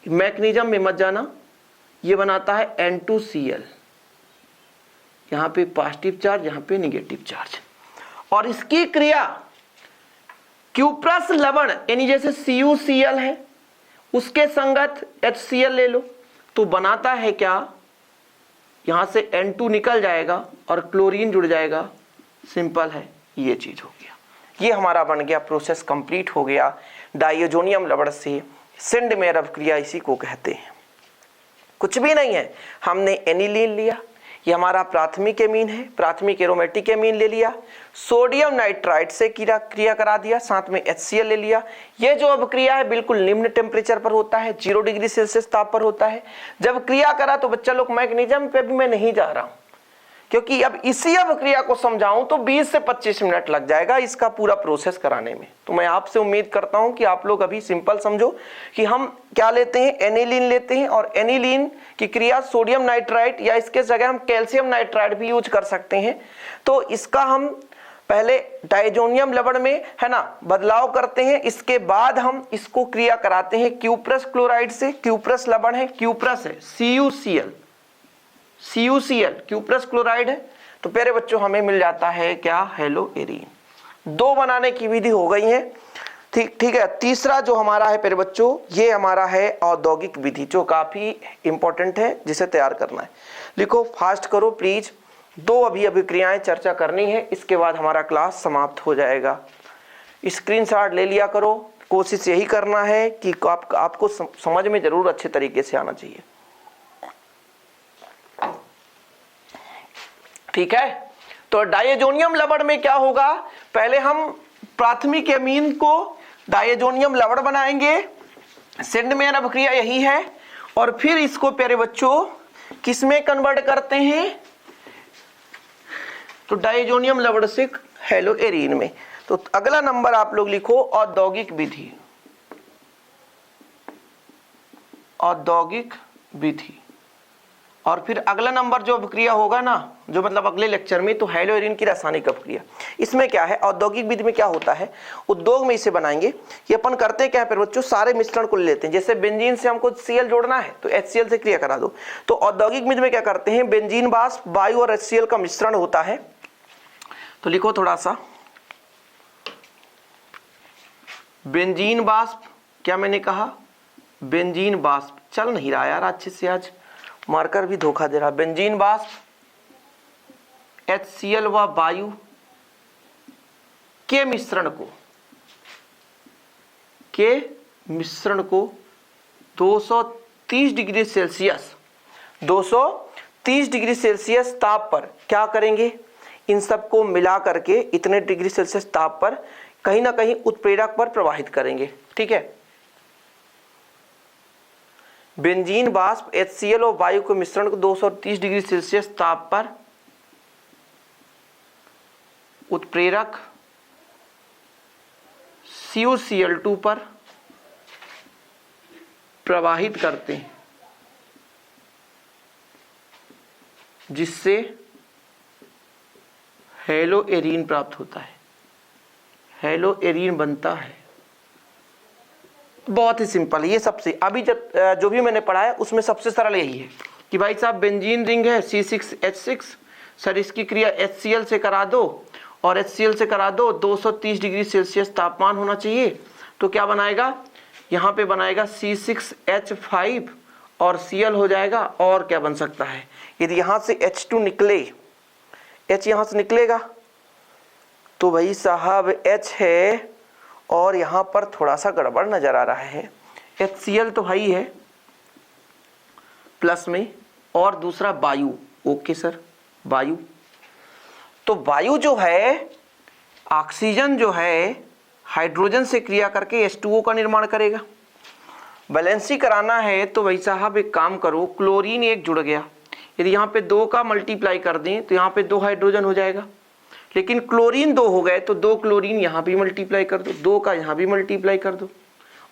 मैकेनिज्म में मत जाना, ये बनाता है N2Cl, यहां पे पॉजिटिव चार्ज, यहां पे निगेटिव चार्ज, और इसकी क्रिया क्यूप्रस लवण यानी जैसे CuCl है उसके संगत HCl ले लो, तो बनाता है क्या, यहां से N2 निकल जाएगा और क्लोरीन जुड़ जाएगा, सिंपल है, ये चीज हो गया, ये हमारा बन गया, प्रोसेस कंप्लीट हो गया डाइएजोनियम लवण से सिंडमेयर अभिक्रिया, इसी को कहते हैं। कुछ भी नहीं है, हमने एनिलीन लिया, ये हमारा प्राथमिक एमीन है, प्राथमिक एरोमेटिक एमीन ले लिया, सोडियम नाइट्राइट से क्रिया करा दिया, साथ में HCl ले लिया। ये जो अभिक्रिया है बिल्कुल निम्न टेम्परेचर पर होता है, 0 डिग्री सेल्सियस ताप पर होता है। जब क्रिया करा तो बच्चा लोग मैकेनिज्म पे भी मैं नहीं जा रहा हूं, क्योंकि अब इसी अभिक्रिया को समझाऊं तो 20 से 25 मिनट लग जाएगा इसका पूरा प्रोसेस कराने में। तो मैं आपसे उम्मीद करता हूं कि आप लोग अभी सिंपल समझो कि हम क्या लेते हैं, एनिलीन लेते हैं, और एनिलीन की क्रिया सोडियम नाइट्राइट या इसके जगह हम कैल्शियम नाइट्राइट भी यूज कर सकते हैं। तो इसका हम पहले डाइएजोनियम लवण में है ना बदलाव करते हैं, इसके बाद हम इसको क्रिया कराते हैं क्यूप्रस क्लोराइड से, क्यूप्रस लवण है, क्यूप्रस है CuCl क्यूप्रस क्लोराइड है, तो प्यारे बच्चों हमें मिल जाता है क्या, हेलो एरीन। 2 बनाने की विधि हो गई है, ठीक है। तीसरा जो हमारा है प्यारे बच्चों, ये हमारा है औद्योगिक विधि, जो काफी इंपॉर्टेंट है, जिसे तैयार करना है। लिखो, फास्ट करो प्लीज, 2 अभी अभिक्रियाएं चर्चा करनी है, इसके बाद हमारा क्लास समाप्त हो जाएगा। स्क्रीनशॉट ले लिया करो, कोशिश यही करना है कि आपको समझ में जरूर अच्छे तरीके से आना चाहिए, ठीक है। तो डाइएजोनियम लवण में क्या होगा, पहले हम प्राथमिक एमीन को डाइएजोनियम लवण बनाएंगे, सिंडमेयर अभिक्रिया यही है, और फिर इसको प्यारे बच्चों किसमें कन्वर्ट करते हैं, तो डाइएजोनियम लवण से हेलो एरीन में। तो अगला नंबर आप लोग लिखो, औद्योगिक विधि, औद्योगिक विधि, और फिर अगला नंबर जो अभिक्रिया होगा ना, जो मतलब अगले लेक्चर में, तो हेलोएरिन की रासायनिक अभिक्रिया। इसमें क्या है, औद्योगिक विधि में क्या होता है, उद्योग में इसे बनाएंगे। ये अपन करते क्या है फिर बच्चों, सारे मिश्रण को ले लेते हैं। जैसे बेंजीन से हमको Cl जोड़ना है तो HCl से क्रिया करा दो। तो औद्योगिक विधि में क्या करते हैं, बेंजीन वाष्प, वायु और HCl का मिश्रण होता है। तो लिखो थोड़ा सा, बेंजीन वाष्प, क्या मैंने कहा, बेंजीन वाष्प, चल नहीं रहा यार अच्छे से, आज मार्कर भी धोखा दे रहा। बेंजीन वाष्प, HCl व वायु के मिश्रण को 230 डिग्री सेल्सियस 230 डिग्री सेल्सियस ताप पर क्या करेंगे, इन सबको मिला करके इतने डिग्री सेल्सियस ताप पर कहीं ना कहीं उत्प्रेरक पर प्रवाहित करेंगे। ठीक है, बेंजीन वाष्प, HCl और वायु के मिश्रण को 230 डिग्री सेल्सियस ताप पर उत्प्रेरक CuCl2 पर प्रवाहित करते हैं, जिससे हेलोएरिन प्राप्त होता है, हेलोएरिन बनता है। बहुत ही सिंपल है ये। सबसे अभी जो भी मैंने पढ़ा है उसमें सबसे सरल यही है कि भाई साहब बेंजीन रिंग है C6H6, सर इसकी क्रिया HCl से करा दो और HCl से करा दो, 230 डिग्री सेल्सियस तापमान होना चाहिए। तो क्या बनाएगा, यहाँ पे बनाएगा C6H5 और Cl हो जाएगा। और क्या बन सकता है, यदि यहाँ से H2 निकले, H यहाँ से निकलेगा तो भाई साहब H है और यहाँ पर थोड़ा सा गड़बड़ नजर आ रहा है। HCl तो भाई है प्लस में, और दूसरा वायु। ओके सर, वायु, तो वायु जो है, ऑक्सीजन जो है हाइड्रोजन से क्रिया करके H2O का निर्माण करेगा। बैलेंसी कराना है तो भाई साहब एक काम करो, क्लोरीन एक जुड़ गया, यदि यहाँ पे 2 का मल्टीप्लाई कर दें तो यहाँ पे 2 हाइड्रोजन हो जाएगा। लेकिन क्लोरीन 2 हो गए तो 2 क्लोरीन यहाँ भी मल्टीप्लाई कर दो, 2 का यहाँ भी मल्टीप्लाई कर दो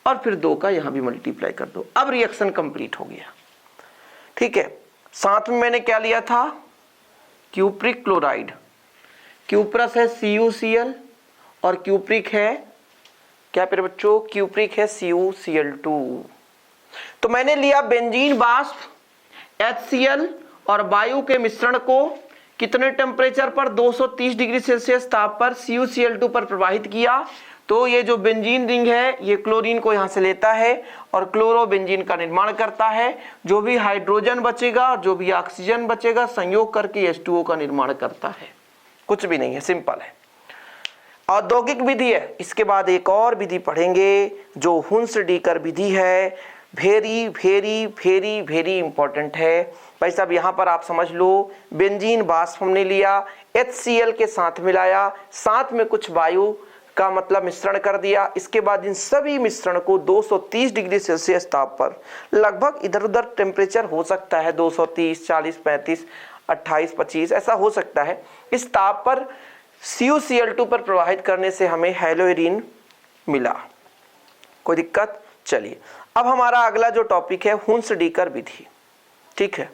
और फिर 2 का यहाँ भी मल्टीप्लाई कर दो। अब रिएक्शन कंप्लीट हो गया। ठीक है, साथ में मैंने क्या लिया था, क्यूप्रिक क्लोराइड। क्यूप्रस है CuCl और क्यूप्रिक है क्या फिर बच्चों, क्यूप्रिक है CuCl2। तो मैंने लिया बेंजीन वाष्प, HCl और वायु के मिश्रण को कितने टेम्परेचर पर, 230 डिग्री सेल्सियस ताप पर CuCl2 पर प्रवाहित किया। तो ये जो बेंजीन रिंग है ये क्लोरीन को यहाँ से लेता है और क्लोरोबेंजीन का निर्माण करता है। जो भी हाइड्रोजन बचेगा और जो भी ऑक्सीजन बचेगा संयोग करके H2O का निर्माण करता है। कुछ भी नहीं है, सिंपल है। औद्योगिक विधि है। इसके बाद एक और विधि पढ़ेंगे जो हुंस-डीकर विधि है। Very very very very important है भाई साहब। यहाँ पर आप समझ लो, बेंजीन वाष्प हमने लिया, HCl के साथ मिलाया, साथ में कुछ वायु का मतलब मिश्रण कर दिया। इसके बाद इन सभी मिश्रण को 230 डिग्री सेल्सियस ताप पर, लगभग इधर उधर टेम्परेचर हो सकता है 230, 40, 35, 28, 25 ऐसा हो सकता है। इस ताप पर CuCl2 पर प्रवाहित करने से हमें हेलोएरिन मिला। कोई दिक्कत? चलिए अब हमारा अगला जो टॉपिक है हुंस-डीकर विधि। ठीक है,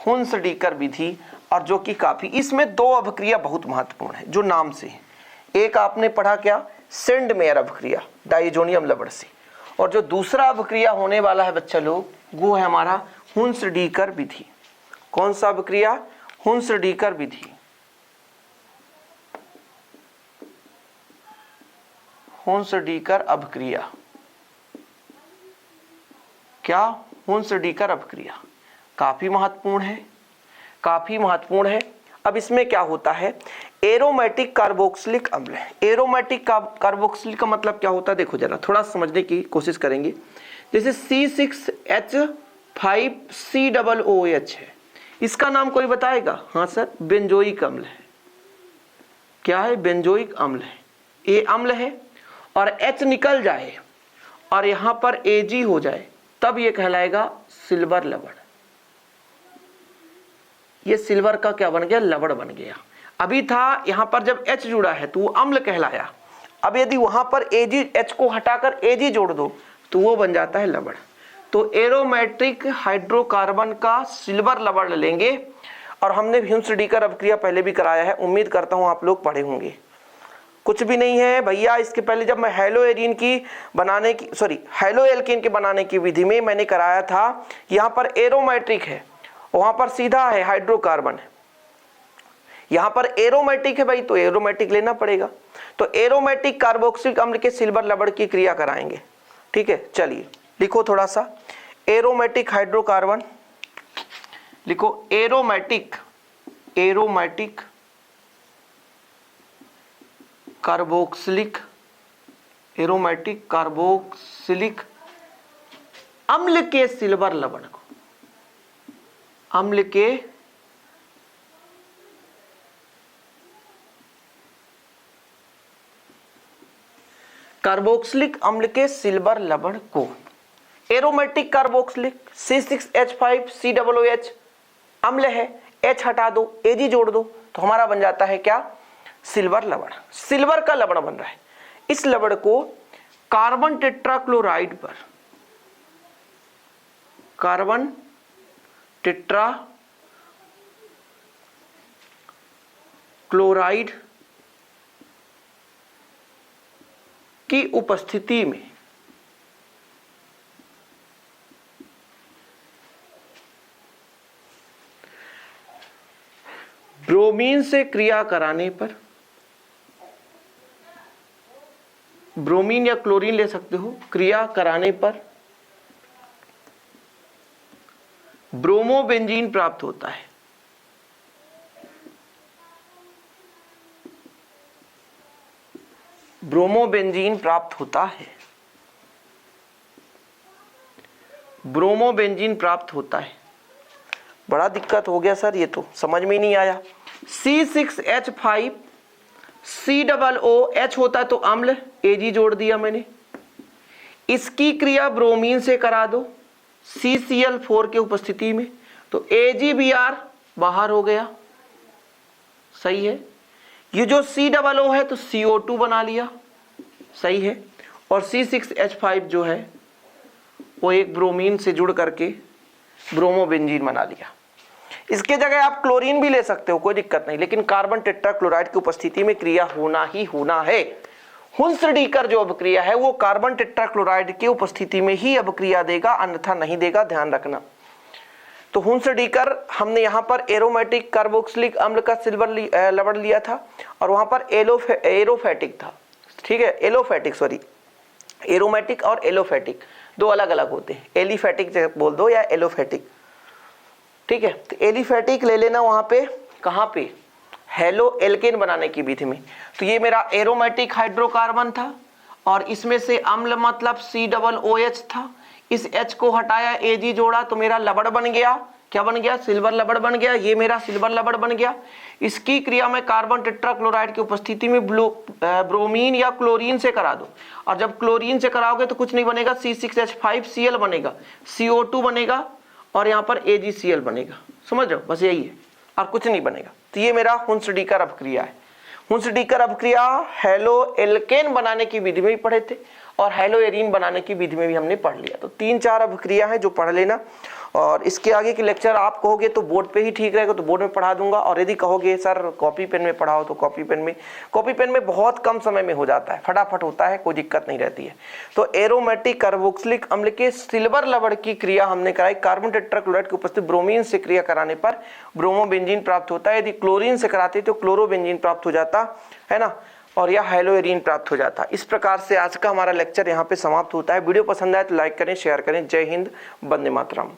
हुंस-डीकर विधि, और जो कि काफी, इसमें 2 अभिक्रिया बहुत महत्वपूर्ण है जो नाम से है। एक आपने पढ़ा क्या, सेंडमेयर अभिक्रिया, डाइज़ोनियम लवण से, और जो दूसरा अभिक्रिया होने वाला है बच्चा लोग वो है हमारा हुंस-डीकर विधि। कौन सा अभिक्रिया? हुंस-डीकर विधि। हुंस-डीकर अभिक्रिया, क्या? हुंस-डीकर अभिक्रिया काफी महत्वपूर्ण है, काफी महत्वपूर्ण है। अब इसमें क्या होता है, एरोमेटिक कार्बोक्सिलिक अम्ल है। एरोमेटिक कार्बोक्सिलिक का मतलब क्या होता है, देखो जरा थोड़ा समझने की कोशिश करेंगे। जैसे C6H5COOH है, इसका नाम कोई बताएगा? हाँ सर, बेंजोइक अम्ल है। क्या है? बेंजोइक अम्ल है। ए अम्ल है और H निकल जाए और यहां पर Ag हो जाए तब ये कहलाएगा सिल्वर लवण। ये सिल्वर का क्या बन गया? लवण बन गया। अभी था यहां पर जब H जुड़ा है तो वो अम्ल कहलाया। अब यदि वहां पर Ag, H को हटाकर Ag जोड़ दो तो वो बन जाता है लवण। तो एरोमेटिक हाइड्रोकार्बन का सिल्वर लवण लेंगे। और हमने ह्युन्स-डीकर अपक्रिया पहले भी कराया है, उम्मीद करता हूं आप लोग पढ़े होंगे। कुछ भी नहीं है भैया, इसके पहले जब मैं हेलो एरीन की बनाने की हेलो एल्केन के बनाने की विधि में मैंने कराया था, यहाँ पर एरोमेटिक है, वहां पर सीधा है हाइड्रोकार्बन है, यहाँ पर एरोमेटिक है भाई, तो एरोमेटिक लेना पड़ेगा। तो एरोमेटिक कार्बोक्सिलिक अम्ल के सिल्वर लवण की क्रिया कराएंगे। ठीक है, चलिए लिखो थोड़ा सा, एरोमेटिक हाइड्रोकार्बन लिखो, एरोमेटिक कार्बोक्सिलिक अम्ल के सिल्वर लवण को, अम्ल के कार्बोक्सिलिक अम्ल के सिल्वर लवण को, एरोमेटिक कार्बोक्सिलिक C6H5COOH अम्ल है, H हटा दो, Ag जोड़ दो, तो हमारा बन जाता है क्या, सिल्वर लवण। सिल्वर का लवण बन रहा है। इस लवण को कार्बन टेट्राक्लोराइड पर, कार्बन टेट्राक्लोराइड की उपस्थिति में ब्रोमीन से क्रिया कराने पर, ब्रोमीन या क्लोरीन ले सकते हो, क्रिया कराने पर ब्रोमोबेंजीन प्राप्त होता है। ब्रोमोबेंजीन प्राप्त होता है, ब्रोमोबेंजीन प्राप्त होता है। बड़ा दिक्कत हो गया सर, ये तो समझ में ही नहीं आया। C6H5COOH होता है तो अम्ल, Ag जोड़ दिया मैंने। इसकी क्रिया ब्रोमीन से करा दो CCl4 के उपस्थिति में, तो AgBr बाहर हो गया, सही है। ये जो COO है तो CO2 बना लिया, सही है। और C6H5 जो है वो एक ब्रोमीन से जुड़ करके ब्रोमोबेंजीन बना लिया। इसके जगह आप क्लोरीन भी ले सकते हो, कोई दिक्कत नहीं, लेकिन कार्बन टेट्राक्लोराइड की उपस्थिति में क्रिया होना ही होना है। हुन्स-डीकर जो अभिक्रिया है वो कार्बन टेट्राक्लोराइड की उपस्थिति में ही अभिक्रिया देगा, अन्यथा नहीं देगा, ध्यान रखना। तो हुन्स-डीकर हमने यहाँ पर एरोमेटिक कार्बोक्सिलिक अम्ल का सिल्वर लवण लिया था, और वहां पर एरोफेटिक था। ठीक है, एरोमेटिक और एलोफेटिक दो अलग अलग होते हैं, एलिफेटिक बोल दो या एलोफेटिक। ठीक है, तो एलिफेटिक ले लेना वहां पे, कहां पे, हेलो एल्केन बनाने की विधि में। तो ये मेरा एरोमेटिक हाइड्रोकार्बन था, और इसमें से अम्ल मतलब COOH था। इस H को हटाया, Ag जोड़ा, तो मेरा लवण बन गया। क्या बन गया, सिल्वर लवण बन गया। ये मेरा सिल्वर लवण बन गया। इसकी क्रिया में कार्बन टेट्राक्लोराइड की उपस्थिति में ब्रोमीन या क्लोरीन से करा दो, और जब क्लोरीन से कराओगे तो कुछ नहीं बनेगा, C6H5Cl बनेगा, CO2 बनेगा, और यहाँ पर AgCl बनेगा। समझ रहे हो, बस यही है, और कुछ नहीं बनेगा। तो ये मेरा हुन्स-डीकर अपक्रिया है। हुन्स-डीकर अपक्रिया हेलो एल्केन बनाने की विधि में भी पढ़े थे, और हेलो एरीन बनाने की विधि में भी हमने पढ़ लिया। तो 3-4 अपक्रिया है जो पढ़ लेना, और इसके आगे के लेक्चर आप कहोगे तो बोर्ड पे ही ठीक रहेगा तो बोर्ड में पढ़ा दूंगा, और यदि कहोगे सर कॉपी पेन में पढ़ाओ तो कॉपी पेन में बहुत कम समय में हो जाता है, फटाफट होता है, कोई दिक्कत नहीं रहती है। तो एरोमेटिक कार्बोक्सिलिक अम्ल के सिल्वर लवण की क्रिया हमने कराई, कार्बन टेट्राक्लोराइड की उपस्थिति ब्रोमीन से क्रिया कराने पर ब्रोमोबेंजीन प्राप्त होता है। यदि क्लोरीन से कराते तो क्लोरोबेंजीन प्राप्त हो जाता है ना, और यह हेलो एरीन प्राप्त हो जाता। इस प्रकार से आज का हमारा लेक्चर यहाँ पे समाप्त होता है। वीडियो पसंद आए तो लाइक करें, शेयर करें। जय हिंद, वंदे मातरम।